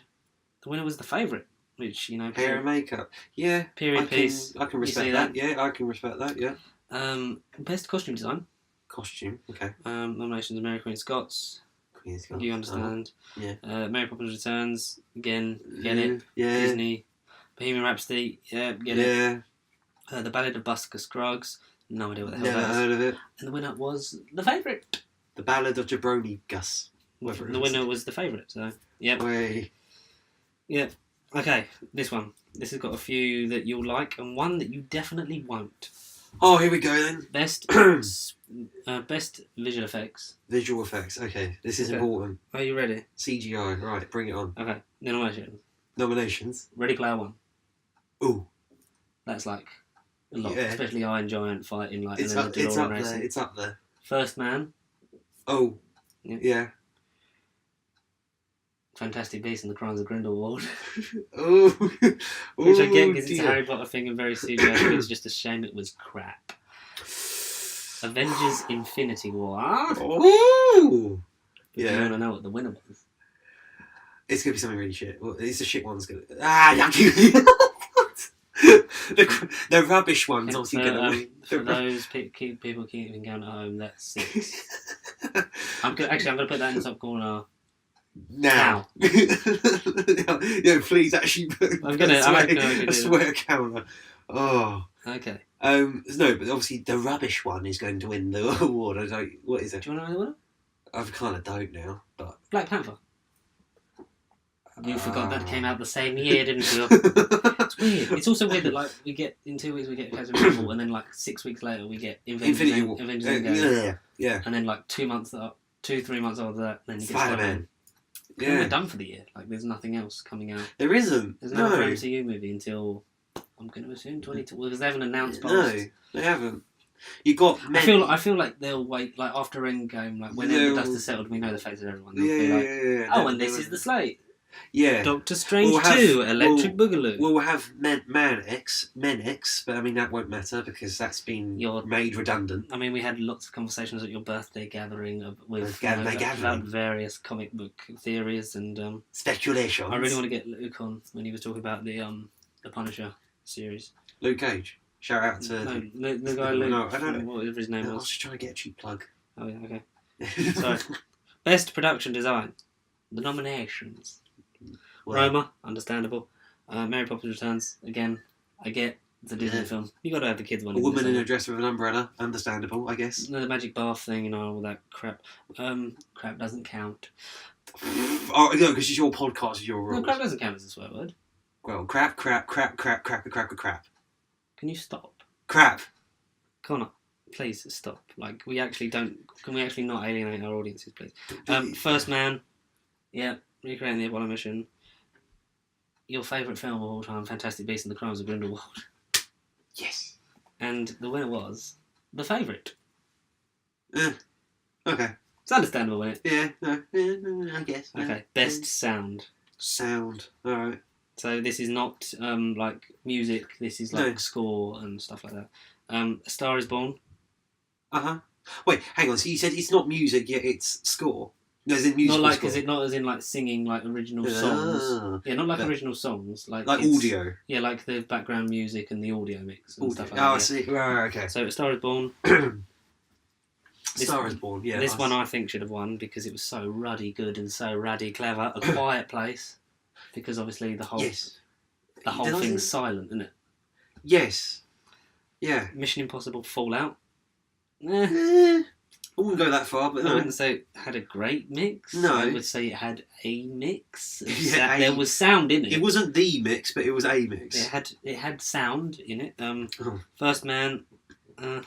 the winner was The Favourite, which, Hair and makeup. Yeah. period piece. I can respect that. Yeah, I can respect that, yeah. Best costume design. Costume, okay. Nominations: Mary Queen of Scots. Queen's Scots. You understand. Yeah. Mary Poppins Returns. Again, get it. Yeah. Disney. Bohemian Rhapsody. Yeah, get it. The Ballad of Buster Scruggs. No idea what the hell Never that is. heard of it. And the winner was The Favourite. The Ballad of Jabroni Gus. The winner was The Favourite. So, yep. Way. Yep. Okay, this one. This has got a few that you'll like and one that you definitely won't. Oh, here we go then. Best visual effects. Visual effects. Okay, this is Okay. important. Are you ready? CGI. Right, bring it on. Okay. The nominations. Nominations. Ready Player One. Ooh. That's like a lot, Yeah. especially Iron Giant fighting like It's and then up, the it's DeLorean up racing. there. It's up there. First Man. Oh. Yeah. Yeah. Fantastic Beasts and the Crimes of Grindelwald. Oh. Which I get because it's a Harry Potter thing and very CGI, but it's just a shame it was crap. Avengers Infinity War. Ooh. If you Yeah. want to know what the winner was. It's gonna be something really shit. Well, it's a shit one's gonna. Yucky. the rubbish one's obviously So, gonna win. for those people keeping count at home, that's 6. I'm going to put that in the top corner. Now. Yeah, please actually put a swear counter. Oh. Okay. No, but obviously the rubbish one is going to win the award. I don't. What is it? Do you want to know the winner? I kind of don't now, but Black Panther. You forgot that came out the same year, didn't you? It's weird. It's also weird that we get in 2 weeks we get Captain Marvel, and then 6 weeks later we get Infinity War. Avengers Endgame, Yeah. and then 3 months after that, then you get Spider-Man. Then we're Yeah. done for the year. There's nothing else coming out. There isn't. There's No. no other MCU movie until I'm going to assume 22 because they haven't announced. No, they haven't. You got. I feel like they'll wait after Endgame, when the dust has settled, we know the fate of everyone. They'll be like, Yeah. oh, and this is the slate. Yeah. Doctor Strange We'll have- 2, Electric Boogaloo. We'll have Men-X, but I mean that won't matter because that's been made redundant. I mean, we had lots of conversations at your birthday gathering with Gathering. about various comic book theories, and Speculations. I really want to get Luke on when he was talking about the Punisher series. Luke Cage. Shout out to The guy Luke. No, I don't know. Whatever his name I was was. just trying to get a cheap plug. Oh yeah, okay. Sorry. Best production design. The nominations. Well, Roma, understandable. Mary Poppins Returns, again, I get the Disney film. You got to have the kids one. a woman in a dress with an umbrella, understandable, I guess. The magic bath thing, all that crap. Crap doesn't count. Oh no, because it's your podcast, it's your No, rules. crap doesn't count as a swear word. Well, crap. Can you stop? Crap. Connor, please stop. We actually don't. Can we actually not alienate our audiences, please? First Man, yeah, recreating the Apollo mission. Your favourite film of all time, Fantastic Beasts and the Crimes of Grindelwald. Yes. And the winner was The Favourite. Okay. It's understandable, isn't it? Yeah, no, I guess. Okay, best sound. Sound. Alright. So this is not music, this is No. score and stuff like that. A Star is Born. Uh-huh. Wait, hang on, so you said it's not music, yet it's score? No, is it music? Not as in singing original songs. Yeah, not original songs. Like audio. Yeah, the background music and the audio mix and stuff like I that. see. Right, okay. So A Star is Born. Star is Born, yeah. This one I think should have won because it was so ruddy good and so ruddy clever. A Quiet Place, because obviously the whole thing's silent, isn't it? Yes. Yeah. Mission Impossible Fallout. I wouldn't go that far, but I no. wouldn't say it had a great mix. No. I would say it had a mix. Yeah, there was sound in it. It wasn't the mix, but it was a mix. It had sound in it. Oh. First Man, but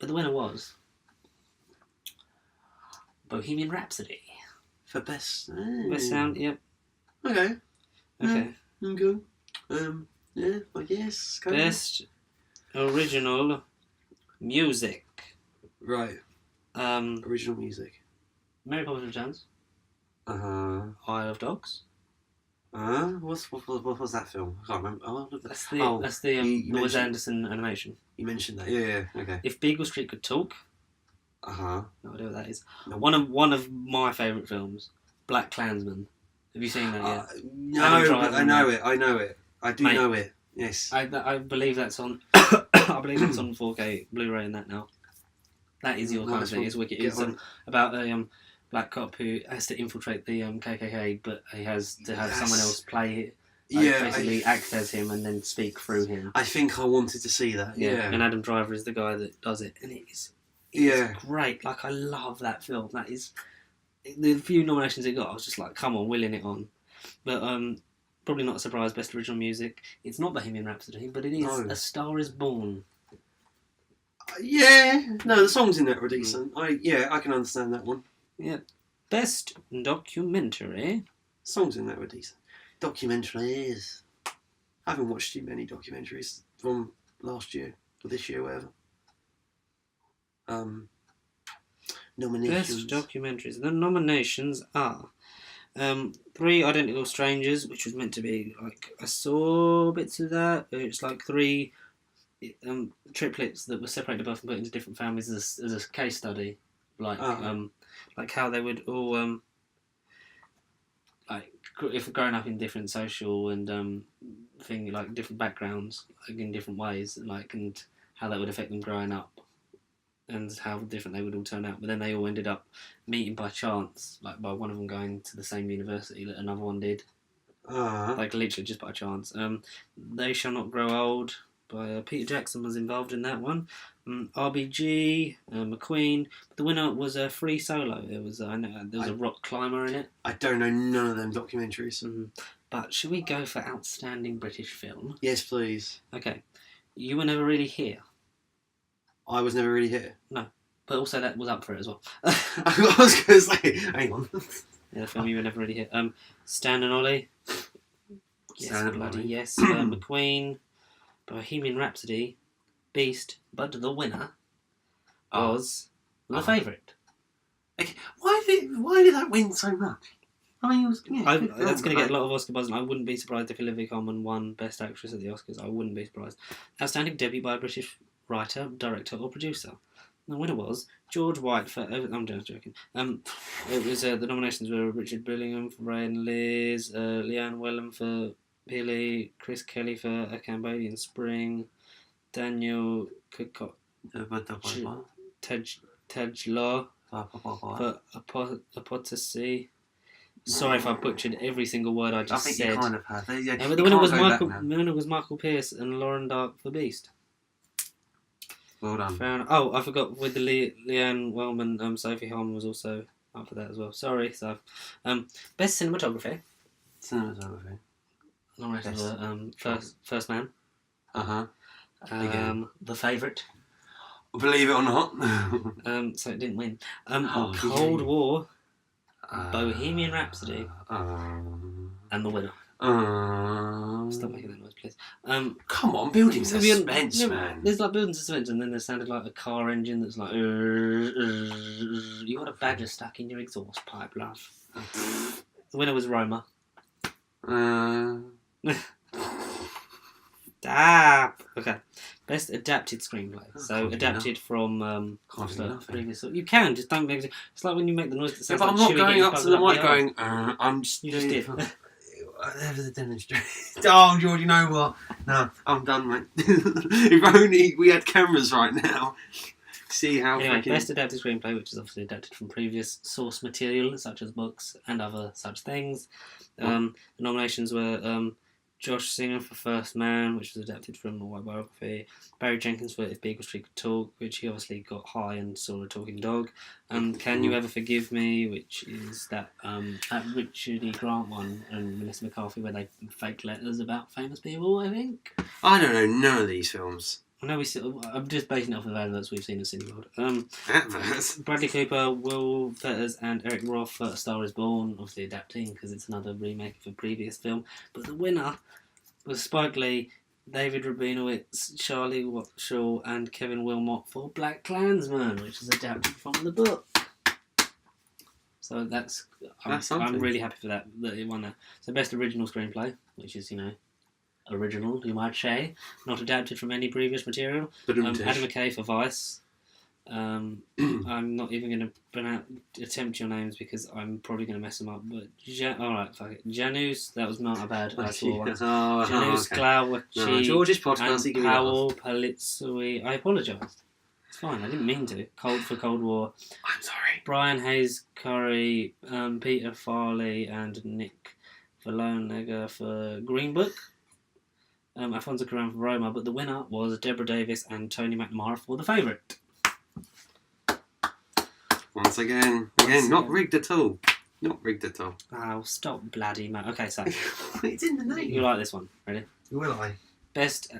the winner was Bohemian Rhapsody. For best sound. Yep. Okay. Okay. Okay. Yeah, I guess. Best original music. Right. Original music. Mary Poppins Returns. Isle of Dogs. What was that film? I can't remember. That's the you Wes mentioned- Anderson animation. You mentioned that. Yeah. Okay. If Beagle Street Could Talk, No no idea what that is. Nope. One of my favourite films, Black Klansman. Have you seen that yet? No, but I know it. I do know it. Yes. I believe that's on. I believe it's on 4K Blu-ray and that now. That is your kind of thing. It's wicked. It's about a black cop who has to infiltrate the KKK, but he has to have someone else play it. Basically act as him and then speak through him. I think I wanted to see that. Yeah. And Adam Driver is the guy that does it, and it's great. Like, I love that film. That is the few nominations it got. I was just like, come on, willing it on. But probably not a surprise. Best original music. It's not Bohemian Rhapsody, but it is A Star Is Born. No, the songs in that were decent. I can understand that one. Yeah. Best documentary. Songs in that were decent. Documentaries. I haven't watched too many documentaries from last year or this year, whatever. Nominations. Best documentaries. The nominations are 3 Identical Strangers, which was meant to be like, I saw bits of that. It's like 3 triplets that were separated above and put into different families as a case study, like how they would all like if growing up in different social and thing, like different backgrounds, like in different ways, like, and how that would affect them growing up and how different they would all turn out. But then they all ended up meeting by chance, like by one of them going to the same university that another one did, like literally just by chance. They Shall Not Grow Old by Peter Jackson was involved in that one. RBG, McQueen. But the winner was a free solo. There was there was a rock climber in it. I don't know none of them documentaries. But should we go for outstanding British film? Yes, please. Okay. You Were Never Really Here. I Was Never Really Here. No. But also that was up for it as well. I was going to say, hang on. Yeah, the film You Were Never Really Here. Stan and Ollie. Yes, Stan and bloody Ollie. yes. McQueen. Bohemian Rhapsody. Beast. But the winner was The Favourite. Okay. Why did that win so much? I mean, it was, that's going to get a lot of Oscar buzz, and I wouldn't be surprised if Olivia Colman won Best Actress at the Oscars. I wouldn't be surprised. Outstanding debut by a British writer, director, or producer. The winner was George White for... I'm just joking. It was the nominations were Richard Billingham for Ray and Liz, Leanne Wellham for Billy, Chris Kelly for A Cambodian Spring, Daniel Kukot, Tej Law for Apotasy. Sorry if I butchered every single word I just said. I think you kind of have. But the winner was Michael Pearce and Lauren Dark for Beast. Well done. Fair enough. Oh, I forgot with the Leanne Wellman, Sophie Holm was also up for that as well. Sorry, so best cinematography. Cinematography. Nominations were First Man. Again. The Favourite. Believe it or not. So it didn't win. Cold War. Bohemian Rhapsody. And the winner. Stop making that noise, please. Come on, building suspense, man. There's like building suspense, and then there sounded like a car engine that's like. You got a badger stuck in your exhaust pipe, love. The winner was Roma. Okay. Best adapted screenplay. So adapted from previous. You can just don't make it. It's like when you make the noise that sounds but like I'm not chewing going it up to the mic going. I'm just. You just did. There was a demonstration. Oh, George, you know what? No, I'm done, mate. If only we had cameras right now. See how. Anyway, best adapted screenplay, which is obviously adapted from previous source material, such as books and other such things. The nominations were Josh Singer for First Man, which was adapted from a white biography. Barry Jenkins for If Beagle Street Could Talk, which he obviously got high and saw a talking dog. Can You Ever Forgive Me, which is that Richard E. Grant one and Melissa McCarthy, where they fake letters about famous people, I think. I don't know none of these films. I know I'm just basing it off of adverts we've seen in Cineworld. Adverts? Bradley Cooper, Will Fetters and Eric Roth for A Star Is Born, obviously adapting because it's another remake of a previous film. But the winner was Spike Lee, David Rabinowitz, Charlie Wattshaw and Kevin Wilmot for Black Klansman, which is adapted from the book. So that's That's I'm something. really happy for that it won that. So best original screenplay, which is original, you might say, not adapted from any previous material. Adam McKay for Vice. I'm not even going to attempt your names because I'm probably going to mess them up. But alright, fuck it. Janus, that was not a bad. I saw one. Janus Glauci, George's podcast. and Powell Palitzui. I apologised. It's fine. I didn't mean to. Cold War. I'm sorry. Brian Hayes Curry, Peter Farley, and Nick Valonega for Green Book. Alfonso Cuarón for Roma, but the winner was Deborah Davis and Tony McNamara for The Favourite. Once again, not rigged at all. Not rigged at all. Oh, stop bloody man. Okay, so It's in the name. you like this one, ready? Will I? Best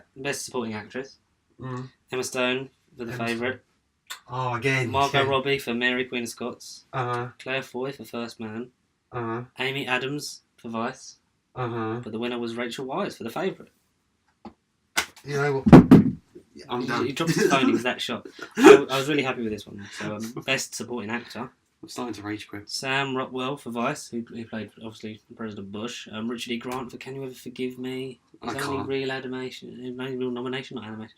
supporting actress. Mm. Emma Stone for The Emma Favourite. Oh, again. Margot Robbie for Mary Queen of Scots. Uh-huh. Claire Foy for First Man. Uh-huh. Amy Adams for Vice. Uh-huh. But the winner was Rachel Weisz for The Favourite. You know what? I'm done. He dropped his phone, he was that shocked. I was really happy with this one. So, best supporting actor. I'm starting to rage quit. Sam Rockwell for Vice, who played, obviously, President Bush. Richard E. Grant for Can You Ever Forgive Me? His I only can't. real animation, only real nomination, not animation.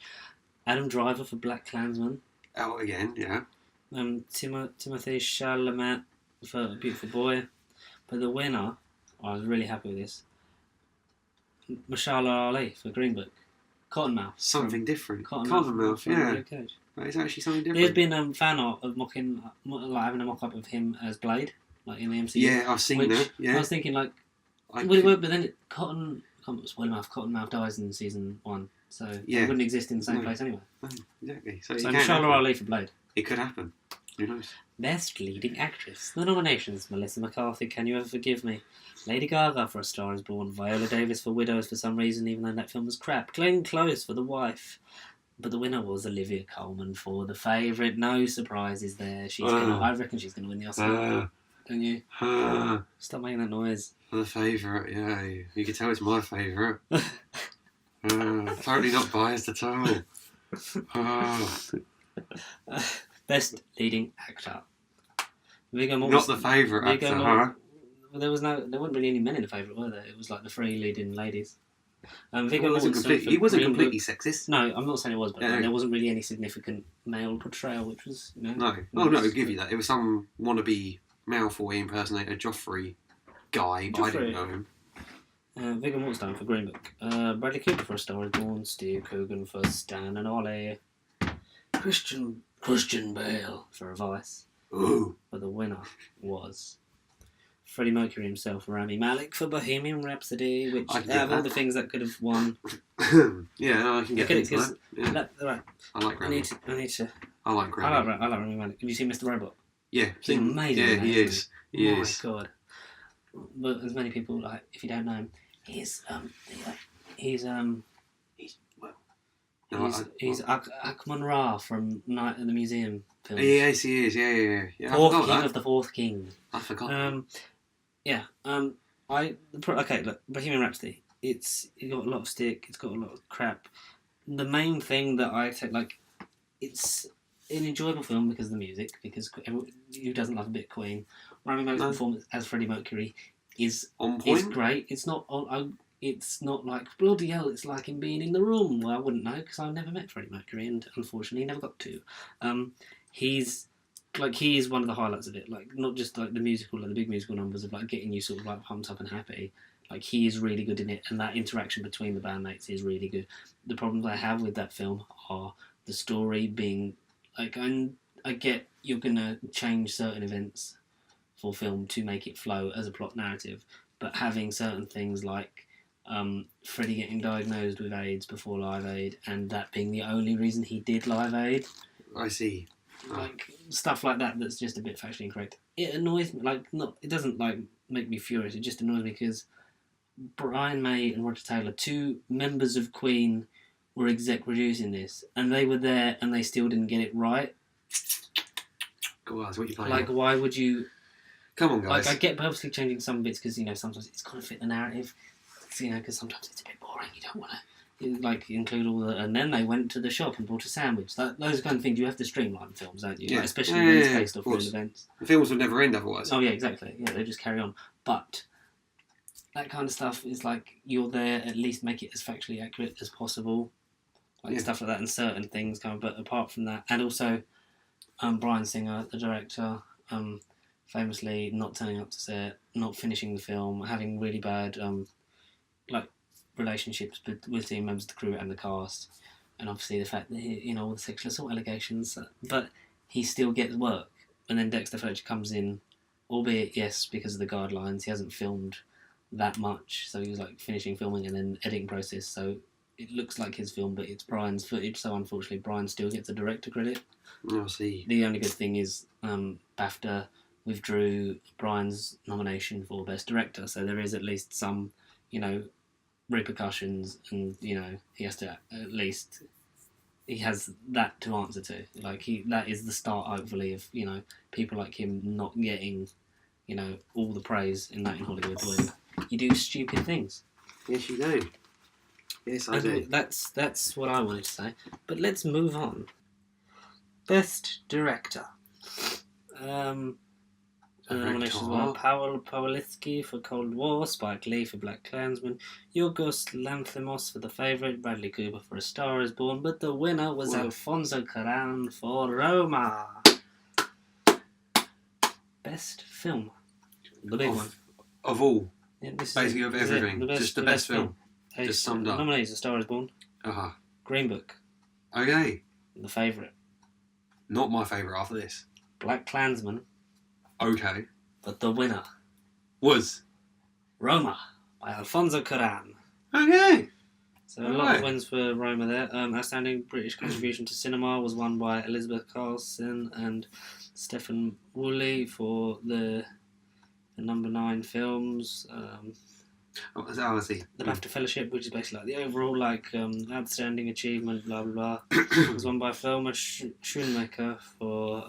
Adam Driver for Black Klansman. Oh, again, yeah. Timothy Chalamet for A Beautiful Boy. But the winner, I was really happy with this, Mashallah Ali for Green Book. Cottonmouth. Something different. Cottonmouth, yeah. Luke Cage. It's actually something different. There's been fan art of having a mock-up of him as Blade, like in the MCU. Yeah, I've seen that. Yeah. I was thinking, like, I would it work? But then Cottonmouth dies in season 1, so Yeah. it wouldn't exist in the same No. place anyway. Exactly. So it can Mashallah happen. Ali for Blade. It could happen. Who knows? Best Leading Actress. The nominations: Melissa McCarthy, Can You Ever Forgive Me? Lady Gaga for A Star Is Born. Viola Davis for Widows for some reason, even though that film was crap. Glenn Close for The Wife. But the winner was Olivia Colman for The Favourite. No surprises there. I reckon she's going to win the Oscar. Don't you? Stop making that noise. The favourite, yeah. You can tell it's my favourite. Totally not biased at all. Best Leading Actor. Viggo Not the favourite actor, huh? Well, there weren't really any men in The Favourite, were there? It was like the 3 leading ladies. Viggo He wasn't completely sexist. No, I'm not saying it was, but Yeah. there wasn't really any significant male portrayal, which was, No. Oh, no, I'll give you that. It was some wannabe Malfoy impersonator Joffrey guy, but I didn't know him. Viggo Mortensen for Green Book. Bradley Cooper for A Star Is Born. Steve Coogan for Stan and Ollie. Christian Bale for Vice. Ooh. But the winner was Freddie Mercury himself, Rami Malek for Bohemian Rhapsody, which I can out get of all that. the things that could have won, Yeah, no, I can get into that. Yeah. right. I like I Rami. need to. I like I like Rami. Rami Malek. Have you seen Mr. Robot? Yeah, He's amazing. Yeah, in that, he isn't is. He My is. God. But as many people, like, if you don't know him, he's Akman Ra from Night at the Museum film. Yes, he is. Yeah. Fourth I forgot King that. of the Fourth King. I forgot. Look, Bohemian Rhapsody. It's got a lot of stick. It's got a lot of crap. The main thing that I take, like, it's an enjoyable film because of the music. Because who doesn't love a bit of Queen? Rami Malek's performance as Freddie Mercury is On point. great. It's not like bloody hell. It's like him being in the room. Well, I wouldn't know because I've never met Freddie Mercury, and unfortunately, never got to. He is one of the highlights of it. Like, not just like the musical, like the big musical numbers of like getting you sort of like pumped up and happy. Like, he is really good in it, and that interaction between the bandmates is really good. The problems I have with that film are the story being like, I get you're gonna change certain events for film to make it flow as a plot narrative, but having certain things like Freddie getting diagnosed with AIDS before Live Aid, and that being the only reason he did Live Aid, I see. like stuff like that, that's just a bit factually incorrect. It annoys me. It doesn't like make me furious. It just annoys me because Brian May and Roger Taylor, 2 members of Queen, were exec producing this, and they were there, and they still didn't get it right. Go on, what you playing? Like, why would you? Come on, guys. Like, I get purposely changing some bits because sometimes it's got to fit the narrative. Because sometimes it's a bit boring. You don't want to like include all the, and then they went to the shop and bought a sandwich. Those kind of things you have to streamline films, don't you? Yeah. Like, especially when it's based of off real course. events. The films would never end otherwise. Oh yeah, exactly. Yeah, they just carry on. But that kind of stuff is like you're there at least make it as factually accurate as possible, like stuff like that, and certain things kind of. But apart from that, and also, Bryan Singer, the director, famously not turning up to set, not finishing the film, having really bad like relationships with team members, the crew, and the cast, and obviously the fact that all the sexual assault allegations, but he still gets work. And then Dexter Fletcher comes in, albeit yes because of the guidelines, he hasn't filmed that much, so he was like finishing filming and then editing process, so it looks like his film, but it's Bryan's footage, so unfortunately Bryan still gets a director credit. I see. The only good thing is BAFTA withdrew Bryan's nomination for Best Director, so there is at least some, repercussions, and he has to at least, he has that to answer to. Like that is the start, hopefully, of people like him not getting all the praise in Hollywood when you do stupid things. Yes, you do. Yes, I do. That's what I wanted to say. But let's move on. Best Director. Nominations were Paweł Pawlicki for Cold War, Spike Lee for Black Klansman, Yorgos Lanthimos for The Favourite, Bradley Cooper for A Star Is Born, but the winner was Alfonso Cuarón for Roma. Best film. The big one. Of all. Yeah, this basically is of everything. Just the best film. Just summed up. Nominees: A Star Is Born, Green Book, Okay. The Favourite, Not my favourite after this. Black Klansman, Okay. but the winner, Was. Roma by Alfonso Cuarón. Okay. So a lot of wins for Roma there. Outstanding British contribution to cinema was won by Elizabeth Carlson and Stephen Woolley for the number 9 films. I see. The BAFTA Fellowship, which is basically like the overall outstanding achievement, blah blah blah, was won by Thelma Schoonmaker for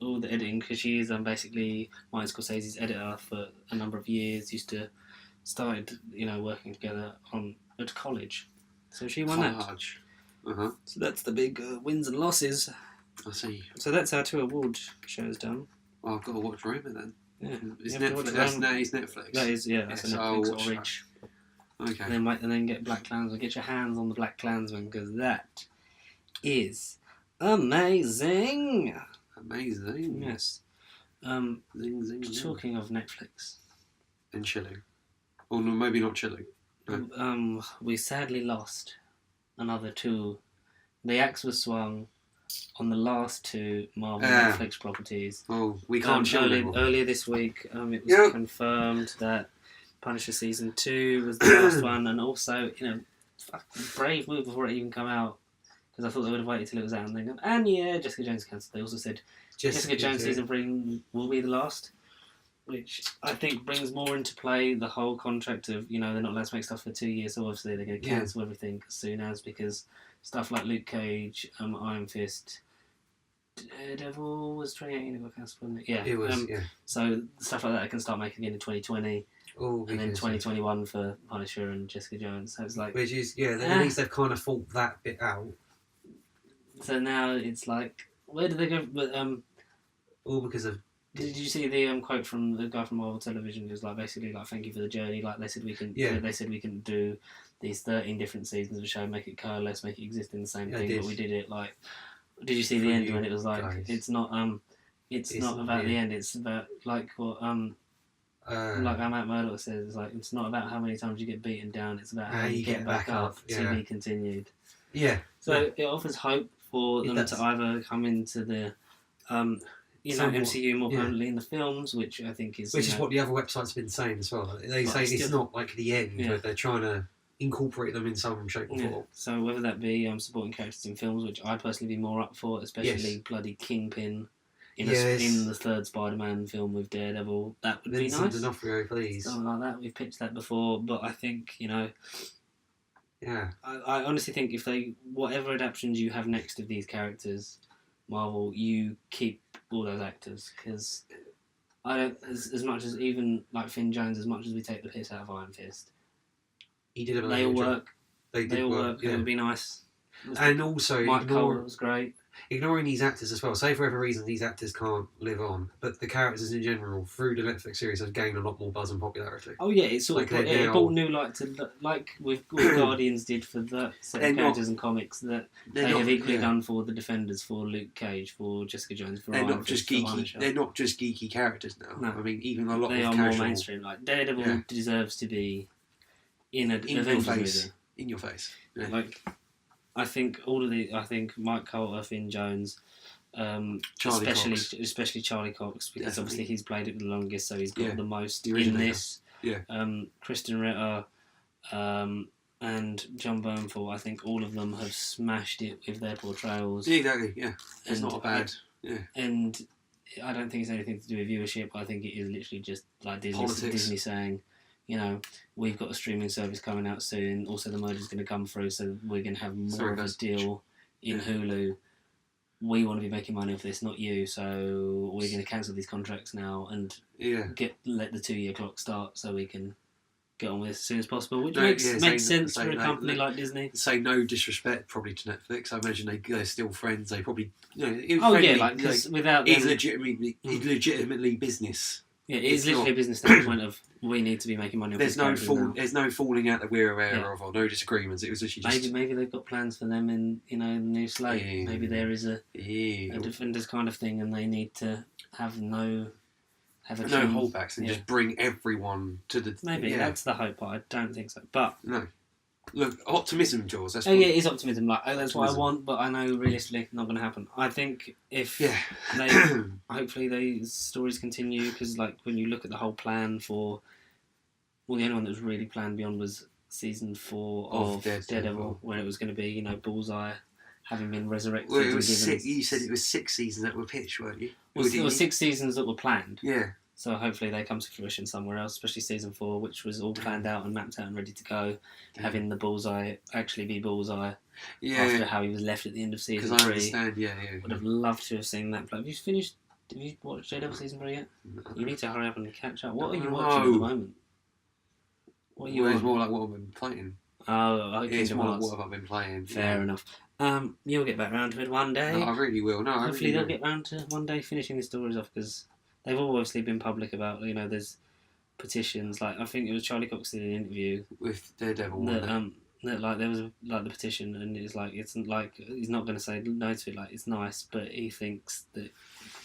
all the editing, because she is basically Martin Scorsese's editor for a number of years. Started working together at college, so she won that. So that's the big wins and losses. I see. So that's our 2 award shows done. Well, I've got to watch Roma then. Yeah, It's Netflix. That's Netflix. That is, yeah. That's a Netflix Orange. Okay. And then get Black Klansman. Get your hands on the Black Klansman, because that is amazing. Amazing. Yes. Zing, zing, zing. Talking of Netflix, And chilling. Or no, maybe not chilling. But... we sadly lost another 2. The axe was swung on the last 2 Marvel Netflix properties. Oh, we can't chill anymore. Earlier this week, it was confirmed that Punisher Season 2 was the last one, and also, fucking brave move before it even come out, because I thought they would have waited till it was out and then gone, and yeah, Jessica Jones cancelled. They also said Jessica Jones Season 3 will be the last, which I think brings more into play the whole contract of, they're not allowed to make stuff for 2 years, so obviously they're going to cancel everything as soon as, because stuff like Luke Cage, Iron Fist, Daredevil was 2018 it got cancelled, wasn't it? Yeah. It was, So stuff like that I can start making again in 2020. Oh, and then 2021 for Punisher and Jessica Jones. So it's like... Which is, at least they've kind of thought that bit out. So now it's like, where do they go? But, all because of... Did you see the quote from the guy from Marvel Television? It was like, basically, like, thank you for the journey. Like, they said we can do these 13 different seasons of a show, make it coalesce, make it exist in the same thing, but we did it, like... Did you see the end when it was like, guys. It's not about the end, it's about, like, what, like Matt Murdock says, it's like, it's not about how many times you get beaten down, it's about how you get back up to be continued. Yeah. So it offers hope for them to either come into the, MCU more permanently in the films, which I think is... Which is what the other websites have been saying as well. They say it's not like the end, but they're trying to incorporate them in some shape or form. So whether that be supporting characters in films, which I'd personally be more up for, especially bloody Kingpin in the third Spider-Man film with Daredevil, that would be nice. D'Onofrio, please. Something like that. We've pitched that before, but I think, I honestly think if whatever adaptations you have next of these characters, Marvel, you keep all those actors, because I don't, as much as even like Finn Jones, as much as we take the piss out of Iron Fist, he did a they all work. They all work. It would be nice. And also, Mike Cole was great. Ignoring these actors as well. Say for whatever reason these actors can't live on, but the characters in general through the Netflix series have gained a lot more buzz and popularity. Oh yeah, it's sort of it brought new light to like with Guardians did for that set of characters and comics that they have equally done for the Defenders, for Luke Cage, for Jessica Jones. For they're Iron not just Fist, geeky. They're not just geeky characters now. No. I mean, even a lot they of are casual, more mainstream. Like Daredevil deserves to be in an Avengers movie. In your face. Yeah. Like, I think Mike Coulter, Finn Jones, especially Charlie Cox, because obviously he's played it the longest, so he's got the most in this. Yeah. Kristen Ritter, and John Bernthal, I think all of them have smashed it with their portrayals. Yeah, exactly. Yeah, it's not bad. Yeah, and I don't think it's anything to do with viewership. I think it is literally just like Disney saying, you know, we've got a streaming service coming out soon. Also, the merger's going to come through, so we're going to have more of a deal in Hulu. We want to be making money off this, not you. So we're going to cancel these contracts now and let the 2-year clock start, so we can get on with this as soon as possible. Which makes sense for a company like Disney. Say no disrespect, probably to Netflix. I imagine they're still friends. They probably without them, legitimately business. Yeah, it is literally a business standpoint of we need to be making money off this. There's no falling out that we're aware of, or no disagreements. It was literally just maybe they've got plans for them in the new slate. Yeah. Maybe there is a Defenders kind of thing, and they need to have no holdbacks and just bring everyone to the. Maybe that's the hope, but I don't think so. But no. Look, optimism, Jaws. That's it is optimism. Like that's what I want, but I know realistically it's not going to happen. I think if hopefully these stories continue, because like when you look at the whole plan for, the only one that was really planned beyond was season 4 of Daredevil, when it was going to be Bullseye having been resurrected. Well, it was you said it was 6 seasons that were pitched, weren't you? There were 6 seasons that were planned. Yeah. So hopefully they come to fruition somewhere else, especially season 4, which was all planned out and mapped out and ready to go. Having the Bullseye actually be Bullseye after how he was left at the end of season 3. Because I understand, Would have loved to have seen that. Have you watched Daredevil season 3 yet? You need to hurry up and catch up. What are you watching at the moment? What are you it's more like what I've been playing. It's more like what I've been playing. Fair enough. You'll get back round to it one day. No, I really will. No, hopefully they'll get round to one day finishing the stories off, because they've obviously been public about, there's petitions. Like, I think it was Charlie Cox did an interview with Daredevil. That like there was like the petition, and it's like he's not going to say no to it. Like, it's nice, but he thinks that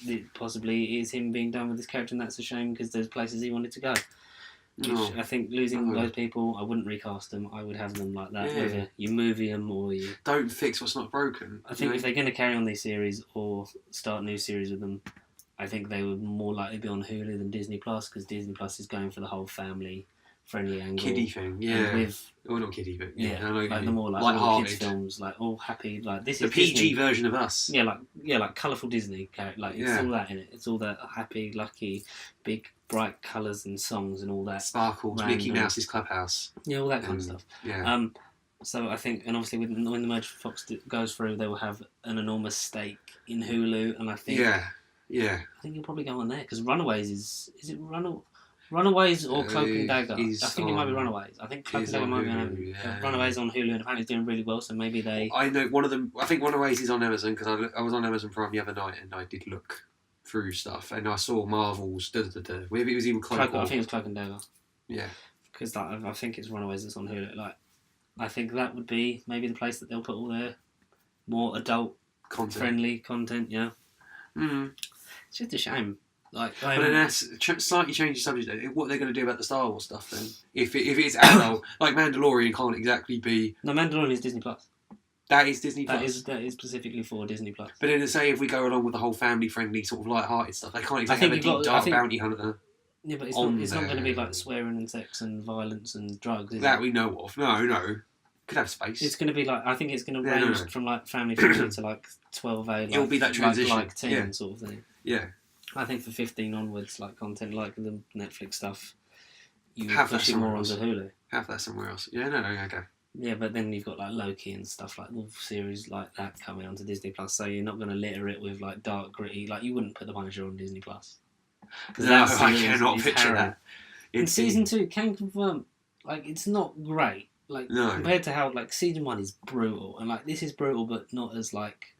it possibly is him being done with this character, and that's a shame because there's places he wanted to go. Which I think losing those people, I wouldn't recast them. I would have them like that. Yeah. Whether you movie them or you don't fix what's not broken. I think if they're going to carry on these series or start new series with them, I think they would more likely be on Hulu than Disney Plus, because Disney Plus is going for the whole family-friendly angle. Kiddie thing, not kiddie, but like the more like kids films, like all happy, like this the is PG Disney. Version of us. Like colourful Disney character, like it's all that in it. It's all that happy, lucky, big, bright colours and songs and all that. Sparkles, Mickey Mouse's Clubhouse. Yeah, all that kind of stuff. Yeah. So I think, and obviously when the merger for Fox goes through, they will have an enormous stake in Hulu, and I think. Yeah. I think you'll probably go on there, because Runaways is it Runaways or Cloak and Dagger? I think it might be Runaways. I think Cloak and Dagger might be on Hulu. Runaways on Hulu, and apparently it's doing really well, so maybe they. I know one of them. I think Runaways is on Amazon, because I was on Amazon Prime the other night and I did look through stuff and I saw Marvel's. Maybe it was even Cloak. I think it was Cloak and Dagger. Yeah. Because I think it's Runaways that's on Hulu. Like, I think that would be maybe the place that they'll put all their more adult-friendly content. Yeah. It's just a shame. Like, but then that's slightly change the subject. What are they going to do about the Star Wars stuff then? If it's adult, like Mandalorian can't exactly be. No, Mandalorian is Disney Plus. That is Disney Plus. That is specifically for Disney Plus. But then, say if we go along with the whole family-friendly sort of light-hearted stuff, they can't exactly have a deep dark bounty hunter. Yeah, but it's not going to be like swearing and sex and violence and drugs. Is that it? We know of. No. Could have space. It's going to be like, I think it's going to range from like family friendly to like 12A. Like, it'll be that transition, like teen sort of thing. Yeah. I think for 15 onwards, like content like the Netflix stuff, you have push it more onto Hulu. Have that somewhere else. Yeah, no, okay. Yeah, but then you've got like Loki and stuff like all series like that coming onto Disney Plus, so you're not going to litter it with like dark, gritty. Like you wouldn't put The Punisher on Disney Plus. No, I cannot picture that. And season 2 can confirm, like it's not great. like No. compared to how like season 1 is brutal, and like this is brutal, but not as like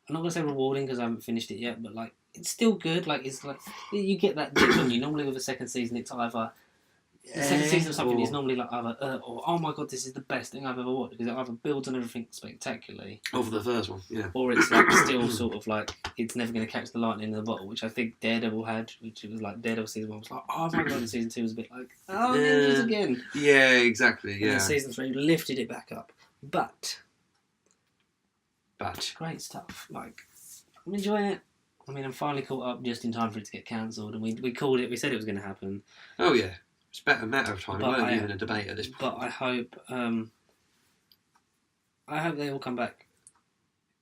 I'm not gonna say rewarding because I haven't finished it yet, but like it's still good. Like it's like you get that dip on you. Normally with a second season, it's either the second season of something is normally like either or oh my god, this is the best thing I've ever watched because it either builds on everything spectacularly. Over the first one, yeah. Or it's like still sort of like it's never going to catch the lightning in the bottle, which I think Daredevil had, which it was like Daredevil season 1 was like oh my god, and season 2 was a bit like oh ninjas again. Yeah, exactly. And Yeah. then season 3 lifted it back up, but But great stuff. Like I'm enjoying it. I mean, I'm finally caught up just in time for it to get cancelled, and we called it. We said it was going to happen. oh yeah, it's a matter of time. It But weren't I- even a debate at this point. But I hope they all come back.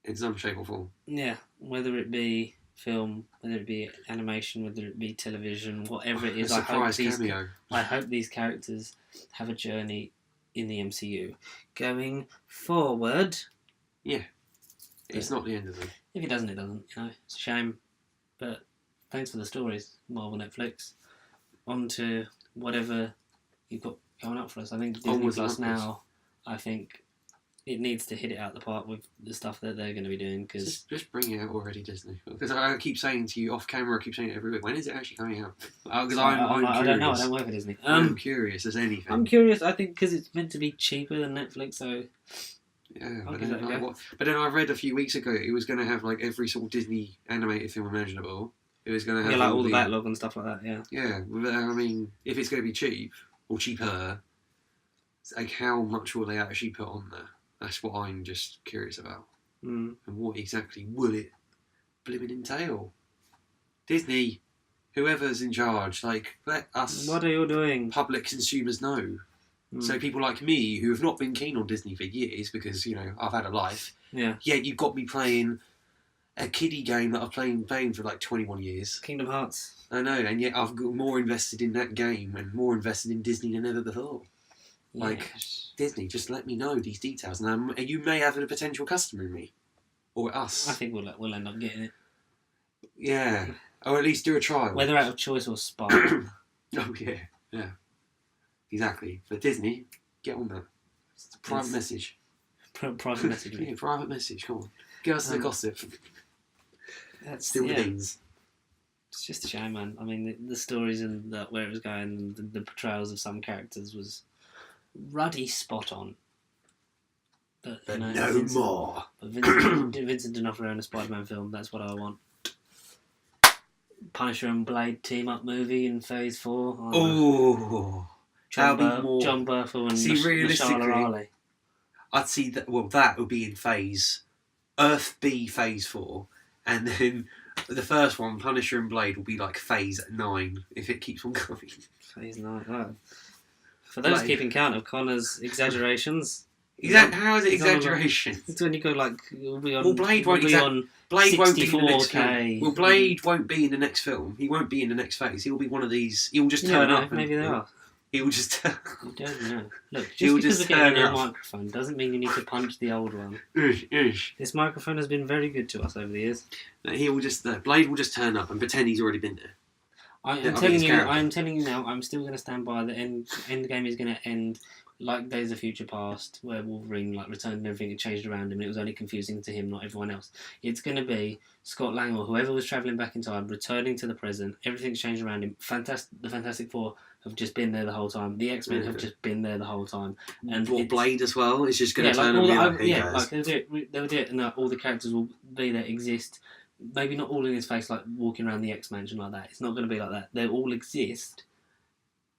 In some shape or form. Yeah, whether it be film, whether it be animation, whether it be television, whatever it is. A surprise cameo. I hope these characters have a journey in the MCU going forward. It's not the end of them. If it doesn't, it doesn't. You know, it's a shame. But thanks for the stories, Marvel, Netflix. On to whatever you've got going up for us. I think Disney Onwards and Plus upwards. now. I think it needs to hit it out the park with the stuff that they're going to be doing because Just bring it out already, Disney. Because I keep saying to you off camera, I keep saying it every week. When is it actually coming out? Because I'm I curious. don't know. I don't work at Disney. I'm curious as anything. I'm curious. I think because it's meant to be cheaper than Netflix, so Yeah, I'll but give then, that a go. but then I read a few weeks ago it was going to have like every sort of Disney animated film imaginable. It was going to have yeah, like all the backlog and stuff like that. Yeah. Yeah, but, I mean, if it's going to be cheap or cheaper, it's like how much will they actually put on there? That's what I'm just curious about. Mm. And what exactly will it blimmin' entail? Disney, whoever's in charge, like let us What are you doing? public consumers know. Mm. So people like me who have not been keen on Disney for years because, you know, I've had a life. Yeah. Yet you've got me playing a kiddie game that I've playing for like 21 years. Kingdom Hearts. I know, and yet I've got more invested in that game and more invested in Disney than ever before. Like, Yes. Disney, just let me know these details, and you may have a potential customer in me. Or us. I think we'll end up getting it, Yeah. Or at least do a trial. whether out of choice or spite. Oh, yeah. Exactly. But Disney, get on that. It's a private Yes. message. Private message. Yeah, private message, come on. Give us the gossip. That's Still the yeah. beans. It's just a shame, man. I mean, the stories and where it was going, and the portrayals of some characters was ruddy spot on. But you know, no Vincent, more. But Vincent D'Onofrio in a Spider-Man film. That's what I want. Punisher and Blade team up movie in Phase 4. Oh. John, that'll be more- John Berthel and See, realistically- Mahershala Ali. I'd see that. Well, that would be in phase Earth B phase 4, and then the first one, Punisher and Blade, will be like phase 9 if it keeps on going. Phase 9. Oh. For those Blade. keeping count of Connor's exaggerations, How is it He's on exaggeration? it's when you go like we'll be on. Well, Blade we'll won't be exact- on Blade won't be in the next 64K. film. Well, Blade won't be in the next film. He won't be in the next phase. He'll be one of these. He'll just Yeah, turn no, up. maybe they are. He'll just. You don't know. Look, just He'll because just we're getting a turn new up. microphone doesn't mean you need to punch the old one. Ush. This microphone has been very good to us over the years. He will just. Blade will just turn up and pretend he's already been there. I Yeah, am I telling think it's you. character. I am telling you now. I'm still going to stand by the end game is going to end like Days of Future Past, where Wolverine like returned and everything had changed around him, and it was only confusing to him, not everyone else. It's going to be Scott Lang or whoever was travelling back in time, returning to the present. Everything's changed around him. The Fantastic Four have just been there the whole time. The X-Men have just been there the whole time. And Well, it's- Blade as well. It's just going to turn all and be the- like, hey guys. like they'll do it, and all the characters will be there, exist. Maybe not all in his face, like walking around the X-Mansion like that. It's not going to be like that. They all exist,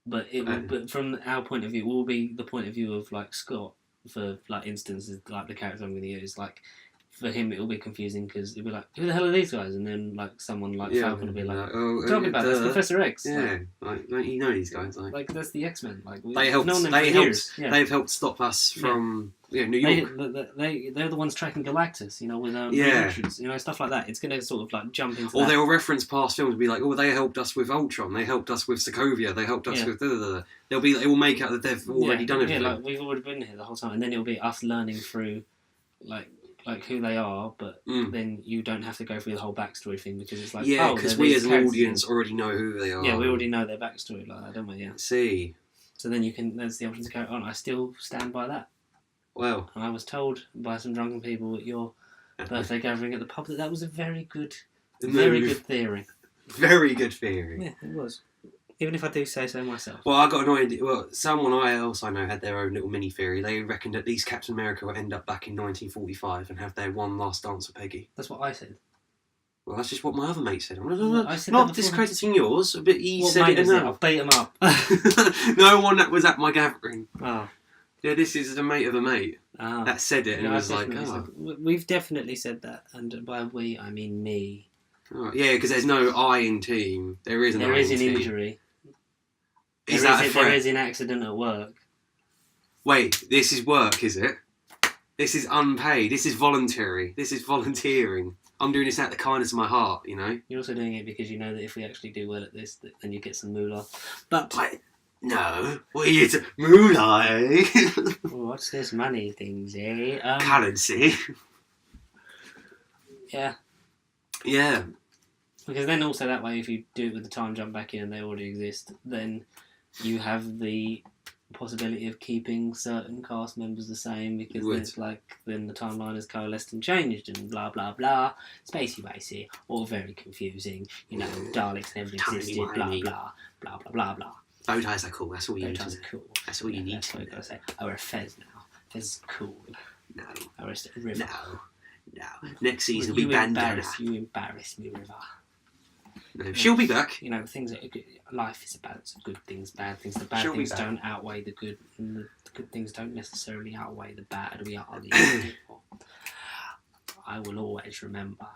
but but from our point of view, it will be the point of view of like Scott. For like instances, like the character I'm going to use, like for him, it'll be confusing because it'll be like, who the hell are these guys? And then like someone like Falcon will be like, oh, talking about that's Professor X. Yeah, like you know these guys. Like that's the X-Men. Like They helped. known them They for helped. years. Yeah. They've helped stop us from New York. They're the ones tracking Galactus, with Yeah. entrance, stuff like that. It's going to sort of like jump into Or that. they'll reference past films and be like, oh, they helped us with Ultron, they helped us with Sokovia, they helped us Yeah. with da-da-da-da. They will make out that they've already done everything. Yeah, like we've already been here the whole time, and then it'll be us learning through, like who they are, but then you don't have to go through the whole backstory thing because it's like because they're we these as an characters. audience already know who they are. Yeah, we already know their backstory like that, don't we? Yeah. See. So then there's the option to go on. I still stand by that. Well, And I was told by some drunken people at your birthday gathering at the pub that was a very good theory. Very good theory. Yeah, it was. Even if I do say so myself. Well, I got an idea. Well, someone else I know had their own little mini theory. They reckoned at least Captain America will end up back in 1945 and have their one last dance with Peggy. That's what I said. Well, that's just what my other mate said. I said Not discrediting yours, but he what said mate it is enough. I'll beat him up. No one that was at my gathering. Oh. Yeah, this is the mate of a mate that said it, and it was like, We've definitely said that, and by we, I mean me. Oh, yeah, because there's no I in team. There is an There I is in an team. injury. Is that a threat? There is an accident at work. Wait, this is work, is it? This is unpaid. This is voluntary. This is volunteering. I'm doing this out of the kindness of my heart, you know? You're also doing it because you know that if we actually do well at this, then you get some moolah. But... Wait, no. What are you to... Moolah? What's this money things, eh? Currency. Yeah. Yeah. Because then also that way, if you do it with the time jump back in and they already exist, then you have the possibility of keeping certain cast members the same, because it's like then the timeline has coalesced and changed and blah blah blah, spacey racy, all very confusing. You know, Daleks never existed, blah blah blah blah blah blah. Bow ties are cool. That's all you need. Bow ties are cool. That's all you need That's to what I gotta say. I wear a fez now. Fez is cool. No. I wear a river. No. Next season will be bandana. You embarrass me, River. No, she'll be back. You know, things that life is a balance of good things, bad things. The bad She'll be things back. don't outweigh the good, and the good things don't necessarily outweigh the bad. We are the people. I will always remember.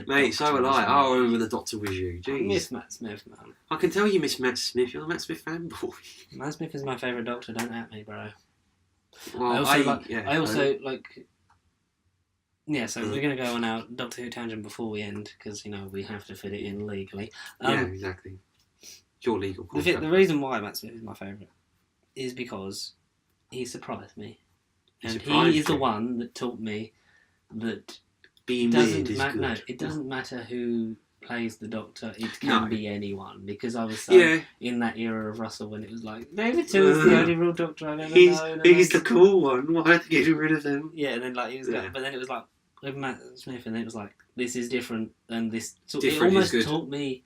Mate, so will I. I'll remember the Doctor with you. I Jeez. miss Matt Smith, man. I can tell you miss Matt Smith. You're a Matt Smith fanboy. Matt Smith is my favourite Doctor. Don't at me, bro. Well, I also like. Yeah, so we're going to go on our Doctor Who tangent before we end, because, you know, we have to fit it in legally. Yeah, exactly. It's your legal the reason why Matt Smith is my favourite is because he surprised me. And he is the one that taught me that being weird is good. No, it doesn't matter who plays the Doctor, it can be anyone, because I was so in that era of Russell when it was like, David Tennant's the only real Doctor I've ever known. He's the cool one, why are they getting rid of him? Yeah, and then like he was but then it was like, with Matt Smith, and then it was like, this is different, and this... So it almost taught me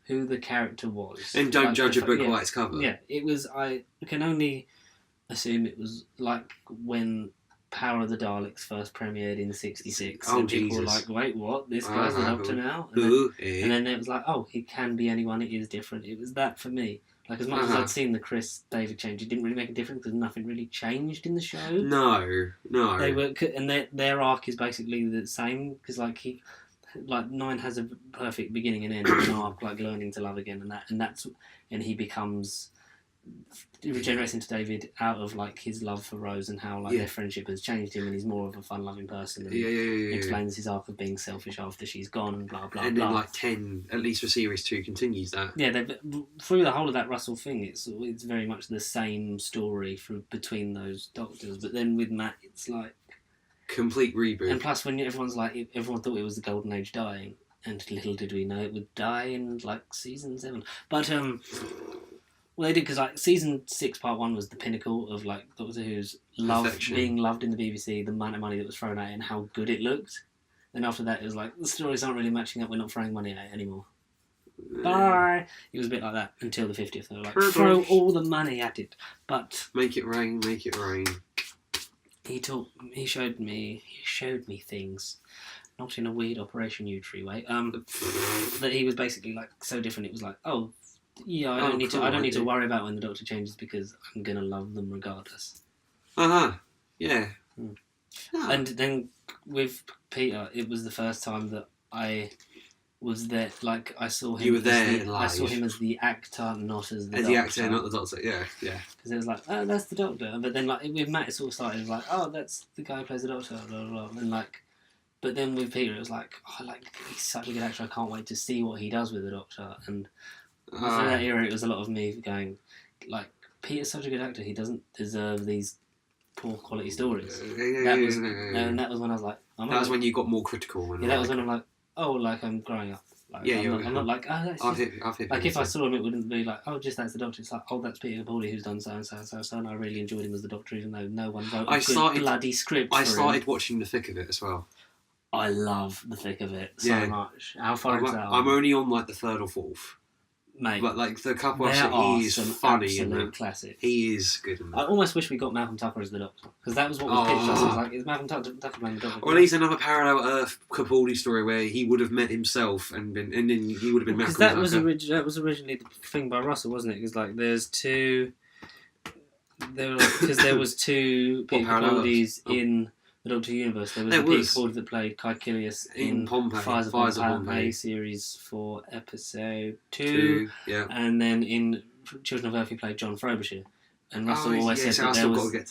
who the character was. And don't judge a book by its cover. Yeah, it was... I can only assume it was like when Power of the Daleks first premiered in '66, and people were like, wait, what? This guy's the Doctor now? And then it was like, oh, he can be anyone, it is different. It was that for me. Like, as much as I'd seen the Chris David change, it didn't really make a difference because nothing really changed in the show. No. They were, and their arc is basically the same, because like Nine has a perfect beginning and end, an arc like learning to love again, and he becomes regenerates into David out of like his love for Rose and how like their friendship has changed him, and he's more of a fun-loving person. And explains his arc of being selfish after she's gone and blah blah. And blah. then like 10, at least for series 2, continues that. Yeah, through the whole of that Russell thing, it's very much the same story between those Doctors. But then with Matt, it's like complete reboot. And plus, when everyone thought it was the Golden Age dying, and little did we know it would die in like season 7. But well, they did, because like season 6, part 1 was the pinnacle of like Doctor Who's being loved in the BBC, the amount of money that was thrown at it, and how good it looked. Then after that, it was like the stories aren't really matching up. We're not throwing money at it anymore. Bye. It was a bit like that until the 50th. They were like, throw all the money at it. But make it rain, make it rain. He showed me things, not in a weird Operation Yewtree way. That he was basically like so different. It was like, oh. Yeah, I don't need to worry about when the Doctor changes because I'm gonna love them regardless. Yeah. Oh. And then with Peter, it was the first time that I was there. Like I saw him. You were there live. I saw him as the actor, not as the Doctor. As the actor, not the Doctor. Yeah. Because it was like, oh, that's the Doctor. But then like with Matt, it sort of started like, oh, that's the guy who plays the Doctor. Blah blah blah. And like, but then with Peter, it was like, oh, he's such a good actor. I can't wait to see what he does with the Doctor. And for that era, it was a lot of me going, like, Peter's such a good actor, he doesn't deserve these poor quality stories. And that was when I was like... That was when you got more critical. That was when I'm like, oh, like, I'm growing up. Like, Yeah, I'm not like, oh, that's I've just... hit Like, if I people. saw him, it wouldn't be like, oh, just that's the Doctor. It's like, oh, that's Peter Capaldi who's done so and so and so and so, and I really enjoyed him as the Doctor, even though no one wrote a good bloody script for I him. started watching the thick of it as well. I love the thick of it so much. How far is that? I'm only on like the third or fourth. Mate, But like the couple, there are he is some funny in absolute that. classics. He is good in I that. almost wish we got Malcolm Tucker as the Doctor, because that was what was pitched us. It was like, is Malcolm Tucker playing the Doctor? Or at least another parallel Earth Capaldi story where he would have met himself and then he would have been Malcolm Because Tucker. that was originally the thing by Russell, wasn't it? Because like there's two, because there was two Peter Capaldis in the Doctor Universe. There was the Peter Capaldi that played Caecilius in Pompeii, Fires of Pompeii series 4 episode 2, and then in Children of Earth he played John Frobisher. And Russell always said that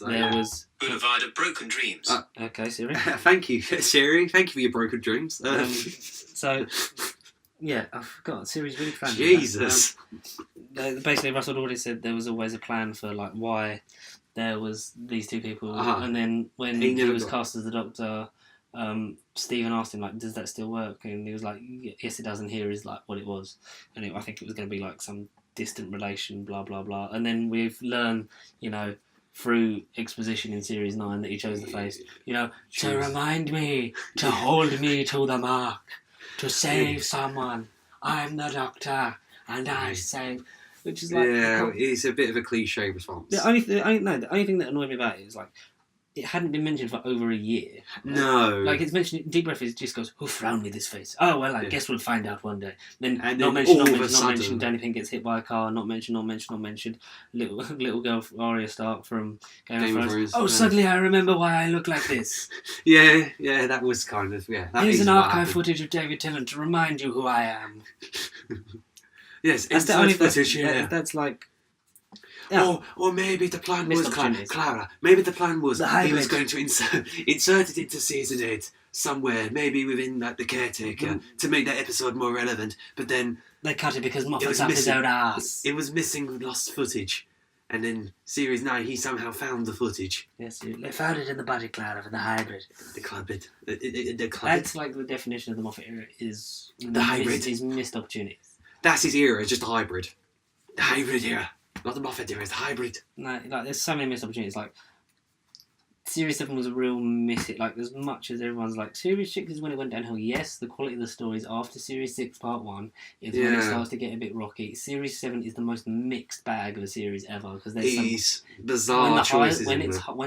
there was Boulevard of Broken Dreams. Okay, Siri. Thank you, Siri. Thank you for your broken dreams. So, yeah, I forgot. Siri's really fan. Jesus. Basically, Russell already said there was always a plan for like why there was these two people, and then when he was cast as the Doctor, Stephen asked him like, "Does that still work?" And he was like, "Yes, it does." And here is like what it was, and I think it was going to be like some distant relation, blah blah blah. And then we've learned, through exposition in series 9 that he chose the face, to remind me, to hold me to the mark, to save someone. I'm the Doctor, and I save. Which is like, it's a bit of a cliche response. The only thing that annoyed me about it is like it hadn't been mentioned for over a year. No, like it's mentioned. Deep Breath just goes, "Who frowned me this face?" Oh well, I guess we'll find out one day. Then not mentioned. Anything gets hit by a car. Not mentioned. Little girl Arya Stark from Game of Thrones. Oh, suddenly I remember why I look like this. yeah, that was kind of Here's an archive footage of David Tennant to remind you who I am. Yes, that's the only footage. That's like. Yeah. Or maybe the plan was Clara. Maybe the plan was he was going to insert it into season 8 somewhere, maybe within like the caretaker, to make that episode more relevant. But then they cut it because Moffat's up his own ass. It was missing lost footage, and then series 9 he somehow found the footage. Yes, they found it in the body cloud of the hybrid. The hybrid. That's like the definition of the Moffat era is the hybrid. Is missed opportunities. That's his era. It's just a hybrid. The hybrid era. Not the Moffat era, it's the hybrid. No, like there's so many missed opportunities. Like Series 7 was a real miss. It like as much as everyone's like Series 6 is when it went downhill. Yes, the quality of the stories after Series 6 Part 1 is when it starts to get a bit rocky. Series 7 is the most mixed bag of a series ever because there's bizarre choices. When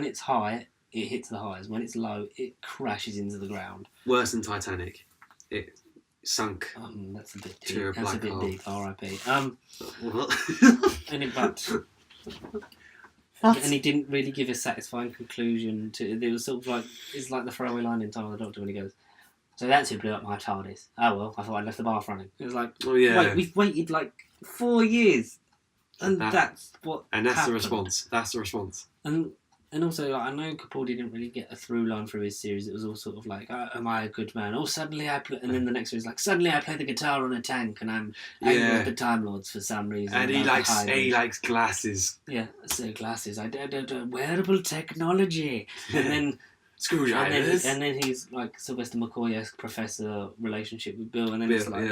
it's high, it hits the highs. When it's low, it crashes into the ground. Worse than Titanic. It sunk. That's a bit deep. That's a bit deep. R.I.P. And he didn't really give a satisfying conclusion to it. It was sort of like it's like the throwaway line in Time of the Doctor when he goes, "So that's who blew up my TARDIS." Oh well, I thought I left the bath running. It was like, wait, we've waited like 4 years, and that's what. And that's happened. the response. That's the response. And also, like, I know Capaldi didn't really get a through line through his series. It was all sort of like, am I a good man? Oh, suddenly I play... And then the next series like, suddenly I play the guitar on a tank and I'm angry with the Time Lords for some reason. And he likes glasses. Yeah, so glasses. I don't wearable technology. And then... Screwdrivers. And then he's like Sylvester McCoy-esque professor relationship with Bill. And then it's like...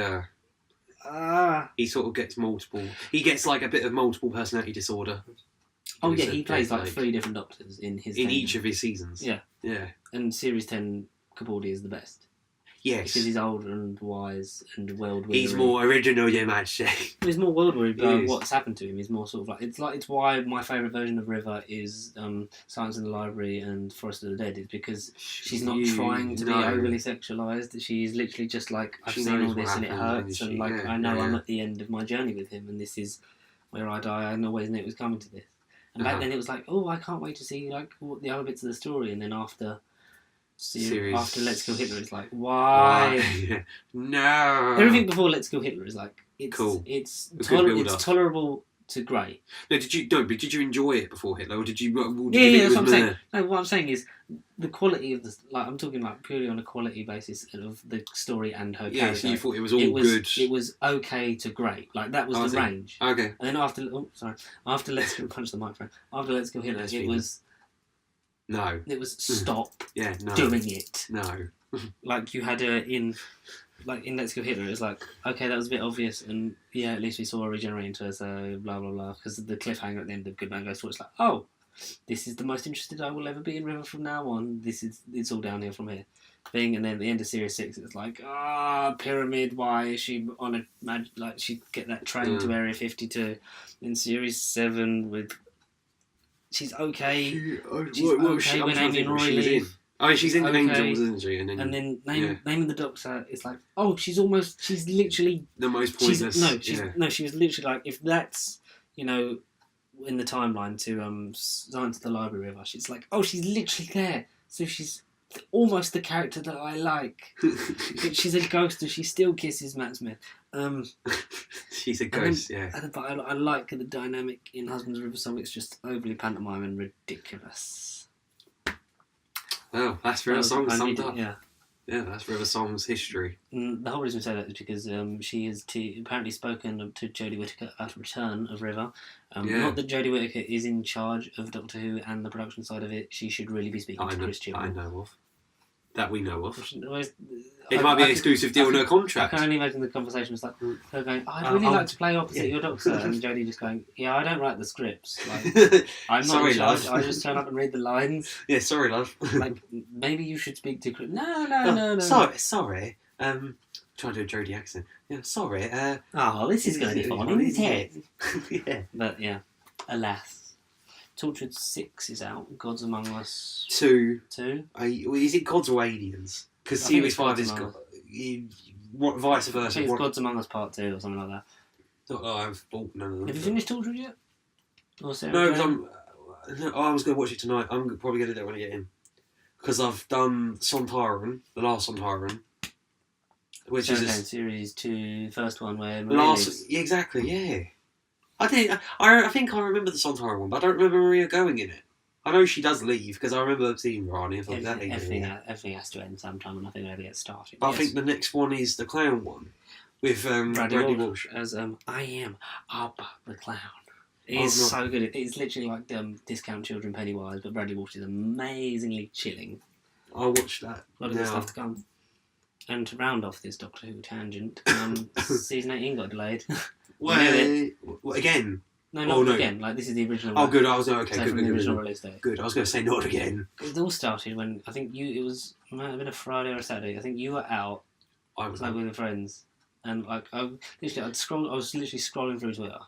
He sort of gets multiple... He gets like a bit of multiple personality disorder. Oh yeah, he plays like 3 different Doctors in each of his seasons. Yeah. And Series 10, Capaldi is the best. Yes, because he's older and wise and world-weary. He's more original, you might say. He's more world-weary about what's happened to him. He's more sort of like it's why my favourite version of River is Silence in the Library and Forest of the Dead. Is because she's not trying to be overly sexualised. She's literally just like, I've seen all this and it hurts, and like I know I'm at the end of my journey with him, and this is where I die. I always knew it was coming to this. And back then it was like, oh, I can't wait to see like what the other bits of the story. And then after Let's Kill Hitler, it's like, why? No. Everything before Let's Kill Hitler is like, it's cool. It's tolerable to great. No, did you enjoy it before Hitler, or did you? That's what I'm saying. No, what I'm saying is the quality of the I'm talking like purely on a quality basis of the story and her character. Yeah, so you thought it was all good. It was okay to great. Like that was the range. Okay. And then after Let's Kill punch the microphone. After Let's Kill Hitler, it was stop. Yeah, no. Doing it. No. Like you had her in like in Let's Go Hitler, it was like, okay, that was a bit obvious, and yeah, at least we saw her regenerate into her, so blah blah blah. Because the cliffhanger at the end of Good Man Goes Forward, it's like, oh, this is the most interested I will ever be in River from now on. It's all downhill from here. Thing, and then at the end of Series 6, it's like, Pyramid. Why is she on a like she get that train to Area 52? In Series 7, she's okay. She's okay when Amy and Roy leave. I mean, she's in Okay. Angels, isn't she? And then naming the Doctor, it's like, oh, she's literally the most pointless. She was literally like, if that's, in the timeline to Science of the Library River, she's like, oh, she's literally there, so she's almost the character that I like. But she's a ghost and she still kisses Matt Smith. She's a ghost, But I like the dynamic in Husbands of River Song. It's just overly pantomime and ridiculous. Well, that's River Song summed up. Yeah. Yeah, that's River Song's history. The whole reason we say that is because she has apparently spoken to Jodie Whittaker at return of River. Not that Jodie Whittaker is in charge of Doctor Who and the production side of it. She should really be speaking to Chris Chibnall. I know of. That we know of. It might be an exclusive deal in her contract. I can only imagine the conversation was like, her going, I'd really like to play opposite your Doctor, and Jodie just going, yeah, I don't write the scripts. Like, I'm not in charge. I just turn up and read the lines. Yeah, sorry, love. Like, maybe you should speak to Chris. No. Sorry. Trying to do a Jodie accent. Yeah, sorry. This is going to be fun, isn't it? Yeah. But yeah, alas. Tortured 6 is out. Gods Among Us 2. 2? Is it Gods or Aliens? Because Series 5 is vice versa. I think it's Gods Among Us Part 2 or something like that. Not that I've bought none of them. Have you finished Tortured yet? Or No, because I was going to watch it tonight. I'm probably going to do it when I get in. Because I've done Sontaran, the last Sontaran. Which is Series 2, first one where exactly, yeah. I think I remember the Sontaran one, but I don't remember Maria going in it. I know she does leave because I remember seeing Rani. Everything has to end sometime, and nothing ever gets started. I think the next one is the clown one with Bradley Walsh as I am Abba the Clown. It is so good. It's literally like Discount Children Pennywise, but Bradley Walsh is amazingly chilling. I'll watch that. A lot of good stuff to come. And to round off this Doctor Who tangent, season 18 got delayed. Again? No, not again. Like, this is the original. Oh, good. I was okay. Good, from the original release date. Good. I was going to say not again. It all started when I think it might have been a Friday or a Saturday. I think you were out. I was with your friends, and like I was literally scrolling through Twitter,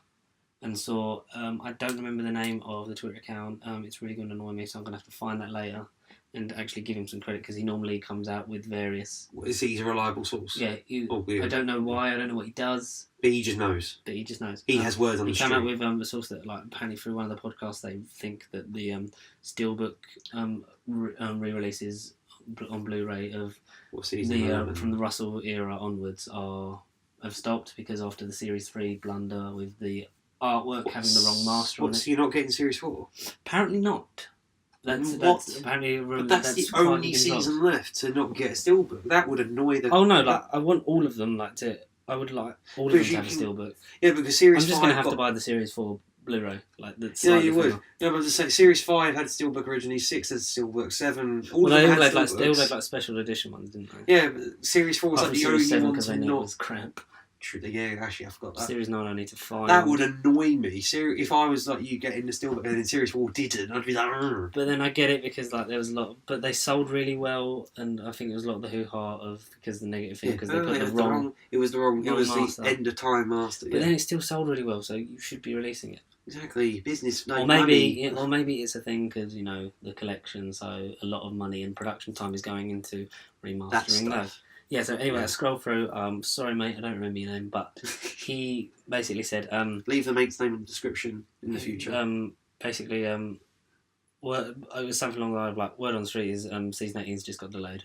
and saw. I don't remember the name of the Twitter account. It's really going to annoy me, so I'm going to have to find that later. And actually give him some credit because he normally comes out with various. Is he a reliable source? Yeah, I don't know why. I don't know what he does. But he just knows. He has words on the street. He came out with a source that, like, apparently through one of the podcasts, they think that the Steelbook re-releases on Blu-ray of from the Russell era onwards have stopped because after the Series 3 blunder with the artwork having the wrong master on it. So you're not getting Series 4? Apparently not. That's apparently. But that's the only season left to not get a steelbook. That would annoy the. Oh no! Like I want all of them. I would like all of them to have a steelbook. Yeah, because Series 5. I'm just going to have to buy the Series 4 Blu-ray. Yeah, you would. Yeah, but to say Series 5 had steelbook originally. 6 had steelbook. 7. They all had like special edition ones, didn't they? Yeah, but Series 4 was like the only one because they knew it was crap. Yeah, actually, I forgot that. Series 9 I need to find. That would annoy me. If I was like you getting the steelbook and then Series 4 didn't, I'd be like, Rrr. But then I get it because like there was a lot, but they sold really well, and I think it was a lot of the hoo-ha of because the negative thing because they put the wrong. It was the master. End of Time master. But then it still sold really well, so you should be releasing it. Exactly, business. Or maybe it's a thing because the collection, so a lot of money and production time is going into remastering that. Yeah, so anyway, I scroll through. Sorry, mate, I don't remember your name, but he basically said... leave the mate's name in the description in the future. Basically, it was something along the line of, like, word on the street is season 18's just got delayed.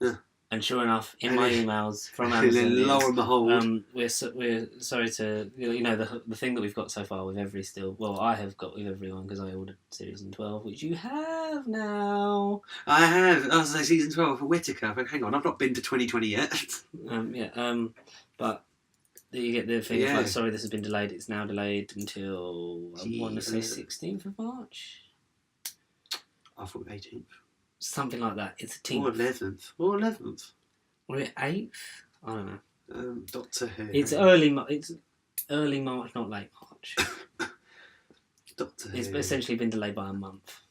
Yeah. And sure enough, in my emails from Amazon... Lo and behold... we're sorry to... the thing that we've got so far with every still... Well, I have got with everyone because I ordered Series 12, which you have now. I have. I was like Season 12 for Whittaker, but hang on, I've not been to 2020 yet. But you get the thing of like, sorry, this has been delayed. It's now delayed until, I want to say 16th of March? I thought 18th. Something like that. It's a 10th. Or 11th. Or 8th? I don't know. Doctor Who. It's early March, not late March. Doctor Who. It's essentially been delayed by a month.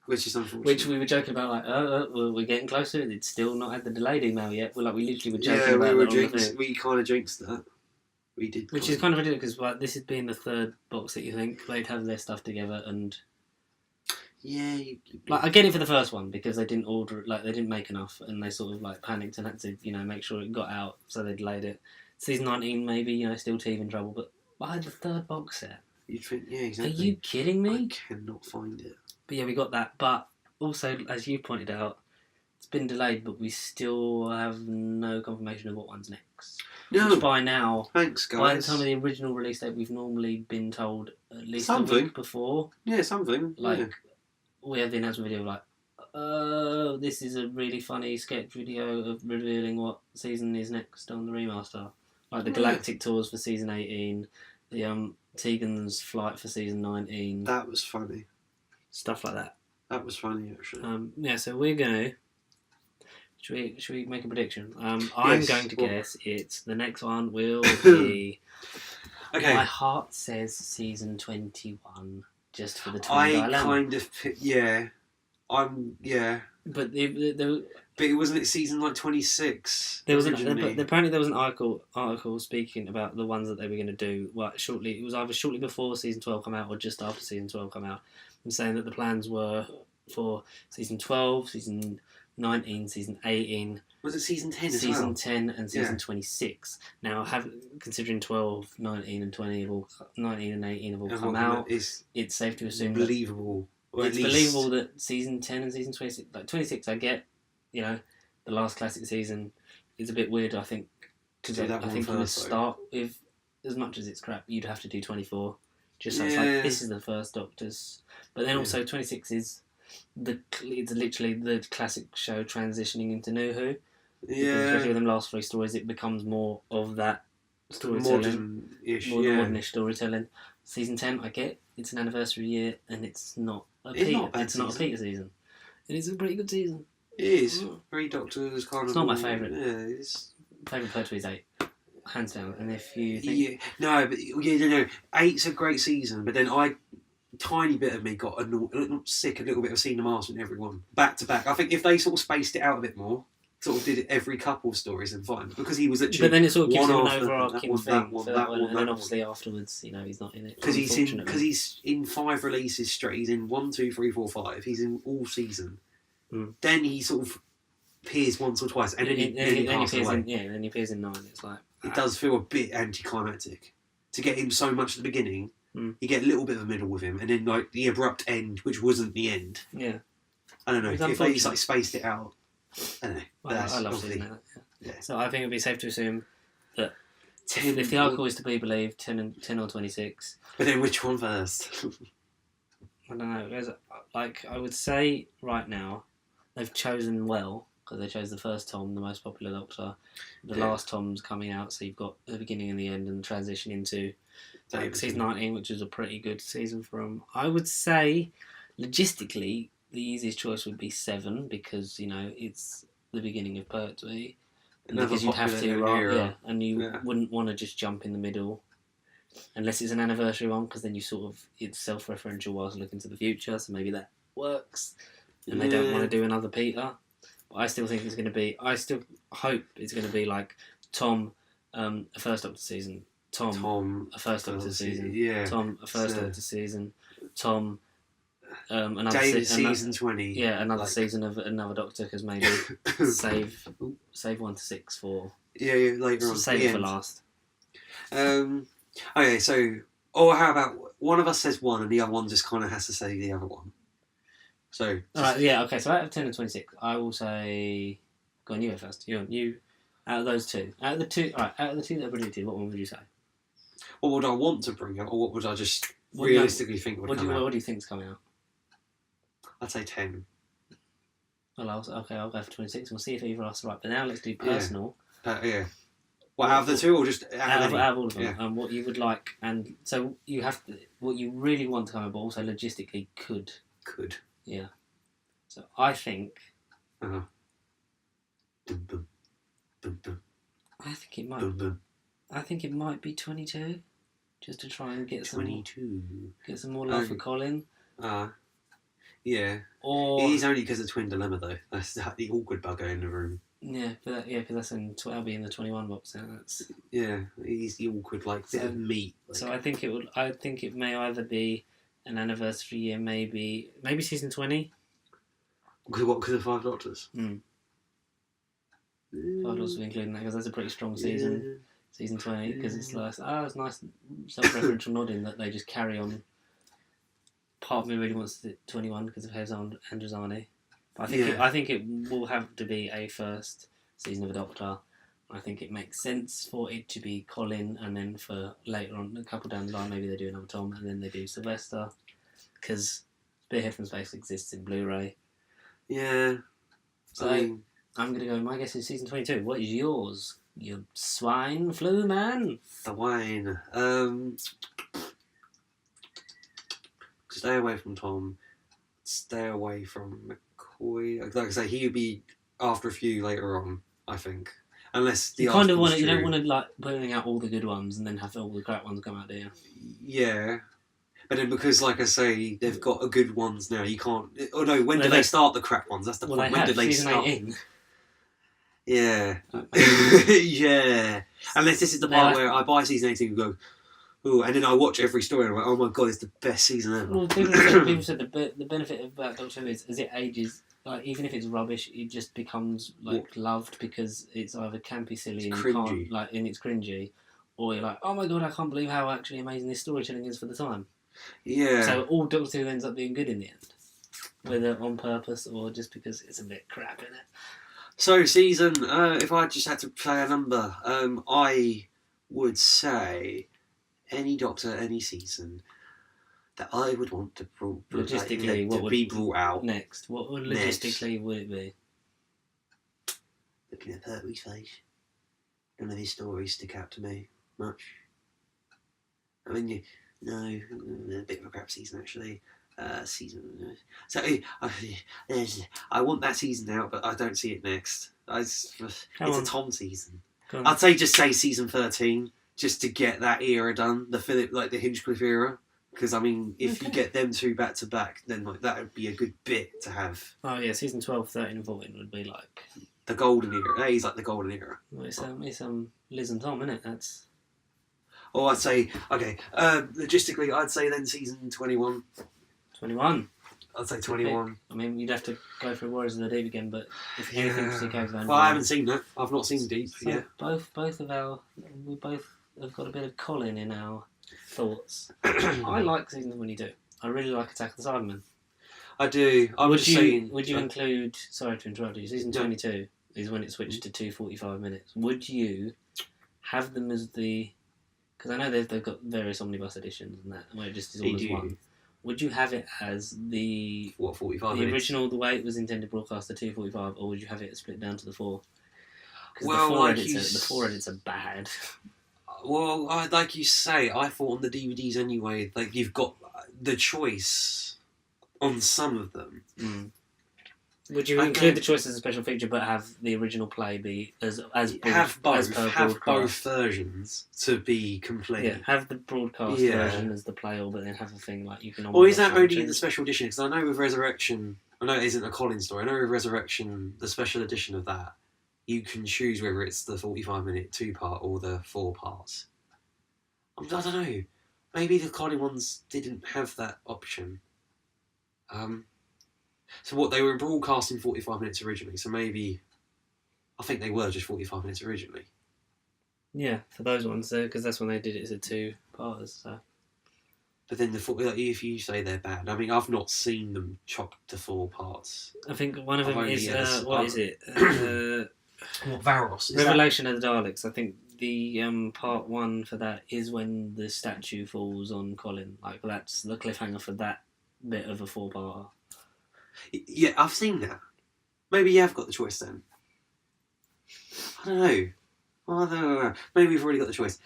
Which is unfortunate. Which we were joking about, like, we're getting closer. It's still not had the delayed email yet. We literally were joking about that. We kind of jinxed that. We did. Which is kind of ridiculous because this is being the third box that you think they'd have their stuff together and. Yeah. I get it for the first one because they didn't order, they didn't make enough and they sort of panicked and had to, make sure it got out, so they delayed it. Season 19 maybe, still teething trouble, but by the third box set. You'd think, yeah, exactly. Are you kidding me? I cannot find it. But yeah, we got that. But also, as you pointed out, it's been delayed, but we still have no confirmation of what one's next. No. Which by now, thanks, guys. by the time of the original release date, we've normally been told at least something. a week before. Yeah, something. We have the announcement video of this is a really funny sketch video of revealing what season is next on the remaster. Like the Galactic Tours for season 18, the Tegan's flight for season 19. That was funny. Stuff like that. That was funny, actually. So we're going to... Should we make a prediction? I'm going to guess it's... The next one will be... Okay. My heart says season 21, just for the Twin Dilemma. kind of... Yeah. But but it wasn't season 26. There was apparently there was an article speaking about the ones that they were going to do. Well, it was either shortly before season 12 come out or just after season 12 come out, and saying that the plans were for season 12, season 19, season 18. Was it season 10 as well? Season 10 and season 26. Now, considering 12, 19 and 19 and 18 have all come out, it's safe to assume believable. It's believable that season 10 and season 26... 26, I get, the last classic season is a bit weird, I think. Because I think you would start with, as much as it's crap, you'd have to do 24. Just so it's this is the first Doctor's. But then also 26 is... It's literally the classic show transitioning into New Who. Yeah. Especially with them last three stories, it becomes more of that storytelling. Modern-ish storytelling. Season 10, I get, it's an anniversary year, and it's not a Peter season. It is a pretty good season. It is. Three Doctors, kind of... It's not my favourite. Yeah, it's... Favourite Pertwee is 8. Hands down. And if you think... No. 8's a great season, but then tiny bit of me got not sick, a little bit of seeing the master in everyone. Back to back. I think if they sort of spaced it out a bit more, sort of did it every couple of stories, then fine. Because he was literally... But then it sort of gives him an that overarching thing one, for that one. And then obviously afterwards, he's not in it. Because he's in 5 releases straight. He's in 1, 2, 3, 4, 5. He's in all season. Then he sort of appears once or twice, and then he passes away. Then he appears in 9. It's like... It does feel a bit anticlimactic. To get him so much at the beginning, you get a little bit of a middle with him, and then the abrupt end, which wasn't the end. Yeah. I don't know. If they spaced it out, I don't know. I love seeing that. Yeah. So I think it would be safe to assume that 10, if the article is to be believed, 10 or 26. But then which one first? I don't know. I would say right now, they've chosen well, because they chose the first Tom, the most popular Doctor. The last Tom's coming out, so you've got the beginning and the end, and the transition into season 19, which is a pretty good season for them. I would say, logistically, the easiest choice would be 7, because, it's the beginning of Pertwee. Because you'd have to, and you wouldn't want to just jump in the middle, unless it's an anniversary one, because then it's self-referential whilst looking to the future, so maybe that works. And they don't want to do another Peter. But I still think it's going to be... I still hope it's going to be like Tom, a first Doctor season. Tom a first Doctor season. Yeah. Tom, a first Doctor season. Tom, another season 20. Yeah, another season of another Doctor, because maybe save 1 to 6 for... Yeah, later on. Save it for last. Okay, so... Or how about one of us says one and the other one just kind of has to say the other one? So... Alright, yeah, okay, so out of 10 and 26, I will say... Go on, you go first. You out of those two. Out of the two that are predicted, what one would you say? What would I want to bring up, or what would I just realistically think would come out? What do you think's coming out? I'd say 10. Well, I'll go for 26. We'll see if either of us are right. But now let's do personal. Yeah. Well, out of the two, or just out of all of them? Yeah. And what you would like, and so you have to, what you really want to come out, but also logistically could. Yeah. So I think. I think it might. Boom, boom. I think it might be 22, just to try and get 22. some more love for Colin. Yeah. Or It is only because of Twin Dilemma though. That's the awkward bugger in the room. yeah, because that's that'll be in the 21 box. So that's Yeah, he's the awkward bit of meat. so. I think it would. I think it may either be an anniversary year, maybe season 20. Because of Five Doctors. Five Doctors will include that because that's a pretty strong season. Yeah. Season 20 because it's like it's nice self-referential nodding that they just carry on. Part of me really wants it 21 because of Androzani. But I think it will have to be a first season of a Doctor. I think it makes sense for it to be Colin, and then for later on, a couple down the line, maybe they do another Tom, and then they do Sylvester, because Spearhead from Space exists in Blu-ray. Yeah. So I'm gonna go. My guess is season 22. What is yours? You swine flu man. The wine. Stay away from Tom. Stay away from McCoy. Like I say, he would be after a few later on, I think. Unless the you kind of want to. You don't want to like putting out all the good ones and then have all the crap ones come out, do you? Yeah. But then because, like I say, they've got a good ones now, you can't... Oh no, when did they start the crap ones? That's the point. When did they start? 18. Yeah. Yeah. Unless this is the part where I buy season 18 and go, ooh, and then I watch every story and I'm like, oh my god, it's the best season ever. Well, people said the benefit about Doctor Who is as it ages, like even if it's rubbish, it just becomes loved because it's either campy, silly, it's and you can't and it's cringy, or you're like, oh my god, I can't believe how actually amazing this storytelling is for the time. Yeah. So all Doctor Who ends up being good in the end, whether on purpose or just because it's a bit crap in it. So season, if I just had to play a number, I would say any Doctor, any season that I would want to be brought out next. What would logistically would it be? Looking at Pertwee's face, none of his stories stick out to me much. I mean, a bit of a crap season actually. So I want that season out, but I don't see it next. It's a Tom season. I'd say season 13, just to get that era done, the Hinchcliffe era. Because I mean, if you get them two back to back, then that would be a good bit to have. Oh yeah, season 12, 13, and 14 would be like the golden era. That is like the golden era. Well, it's Liz and Tom, isn't it? That's. Oh, I'd say okay. Logistically, I'd say then season 21. 21. I'd say 21. I mean, you'd have to go through Warriors of the Deep again, but if anything goes down. Well, I haven't seen that. I've not seen Deep yet. We both have got a bit of Colin in our thoughts. I like season 22. I really like Attack of the Cybermen. I do. Would you include? Sorry to interrupt you. Season 22 is when it switched to 2:45 minutes. Would you have them as the? Because I know they've got various omnibus editions and that, where it just is all as one. Would you have it as the 45 the minutes? original, the way it was intended broadcast, the 2:45, or would you have it split down to the 4? Because the 4 edits are bad. Well, like you say, I thought on the DVDs anyway, like you've got the choice on some of them. Mm. Would you include the choice as a special feature, but have the original play be as both versions to be complete? Yeah, have the broadcast version as the play, but then have a thing like you can. Or is that only the special edition? Because I know with Resurrection, I know it isn't a Colin story. I know with Resurrection, the special edition of that, you can choose whether it's the 45-minute 2-part or the 4 parts. I don't know. Maybe the Colin ones didn't have that option. So what, they were broadcasting 45 minutes originally, so maybe I think they were just 45 minutes originally. Yeah, for those ones, because that's when they did it as a 2-parters. So. But then if you say they're bad, I mean, I've not seen them chopped to 4 parts. I think one of them is what is it? What Varos? Revelation of the Daleks. I think the part 1 for that is when the statue falls on Colin. Like that's the cliffhanger for that bit of a 4-parter. Yeah, I've seen that. Maybe you have got the choice then. I don't know. Well, maybe we've already got the choice.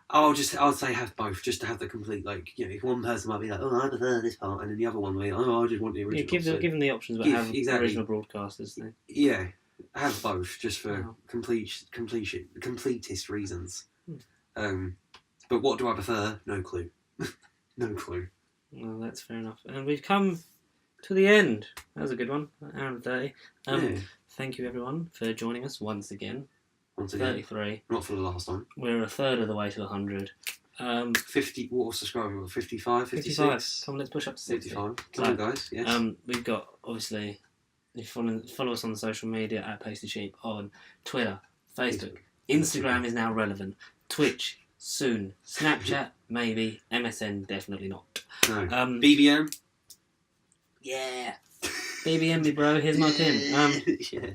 I'll say have both, just to have the complete, if one person might be like, oh, I prefer this part, and then the other one will be, oh, I just want the original. Yeah, give them the options, but have original broadcasters. Then. Yeah, have both, just for Wow. completist reasons. Hmm. But what do I prefer? No clue. No clue. Well, that's fair enough. And we've come to the end. That was a good one. An hour and 30. Yeah. Thank you, everyone, for joining us once again. Once again, 33. not for the last time. We're a third of the way to 100. 50. What subscribers? 55, 56? 55. Come on, let's push up to 60. 55. Come on, guys. Yes. We've got, obviously, you follow us on social media at Pasty Sheep on Twitter, Facebook. Instagram is now relevant. Twitch, soon. Snapchat, maybe. MSN, definitely not. No. BBM. Yeah. BBM me, bro. Here's my pin. Yeah.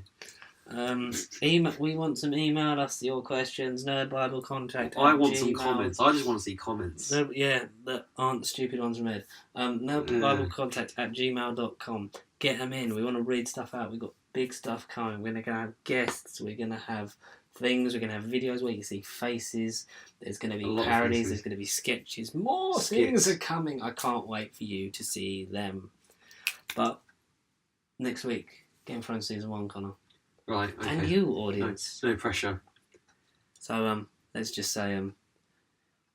Email. We want some email us your questions. Nerdbiblecontact. I want some comments. I just want to see comments. No, yeah, that aren't stupid ones from Ed. Nerdbiblecontact at gmail.com. Get them in. We want to read stuff out. We've got big stuff coming. We're going to have guests. We're going to have things. We're going to have videos where you see faces. There's going to be parodies. There's going to be sketches. More things are coming. I can't wait for you to see them. But next week, Game of Thrones Season 1, Connor. Right, okay. And you, audience. No pressure. So, let's just say,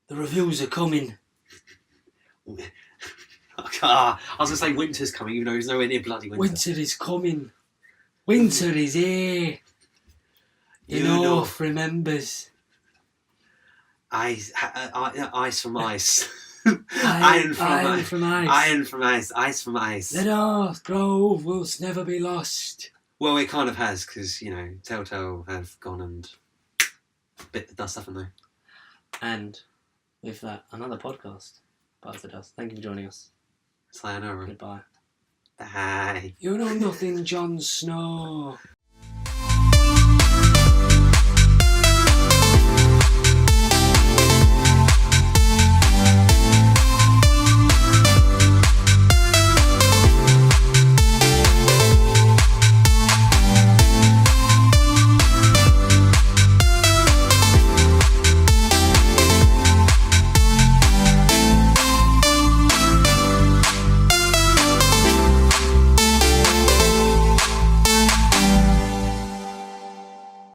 the reviews are coming. I was going to say winter's coming, even though there's nowhere near bloody winter. Winter is coming. Winter is here. The North remembers. Ice from ice. Iron from ice. Iron from ice. Ice from ice. The North Grove will never be lost. Well, it kind of has, because, Telltale have gone and bit the dust, haven't they? And with that, another podcast bites the dust. Thank you for joining us. Sayonara. Goodbye. Bye. You know nothing, Jon Snow.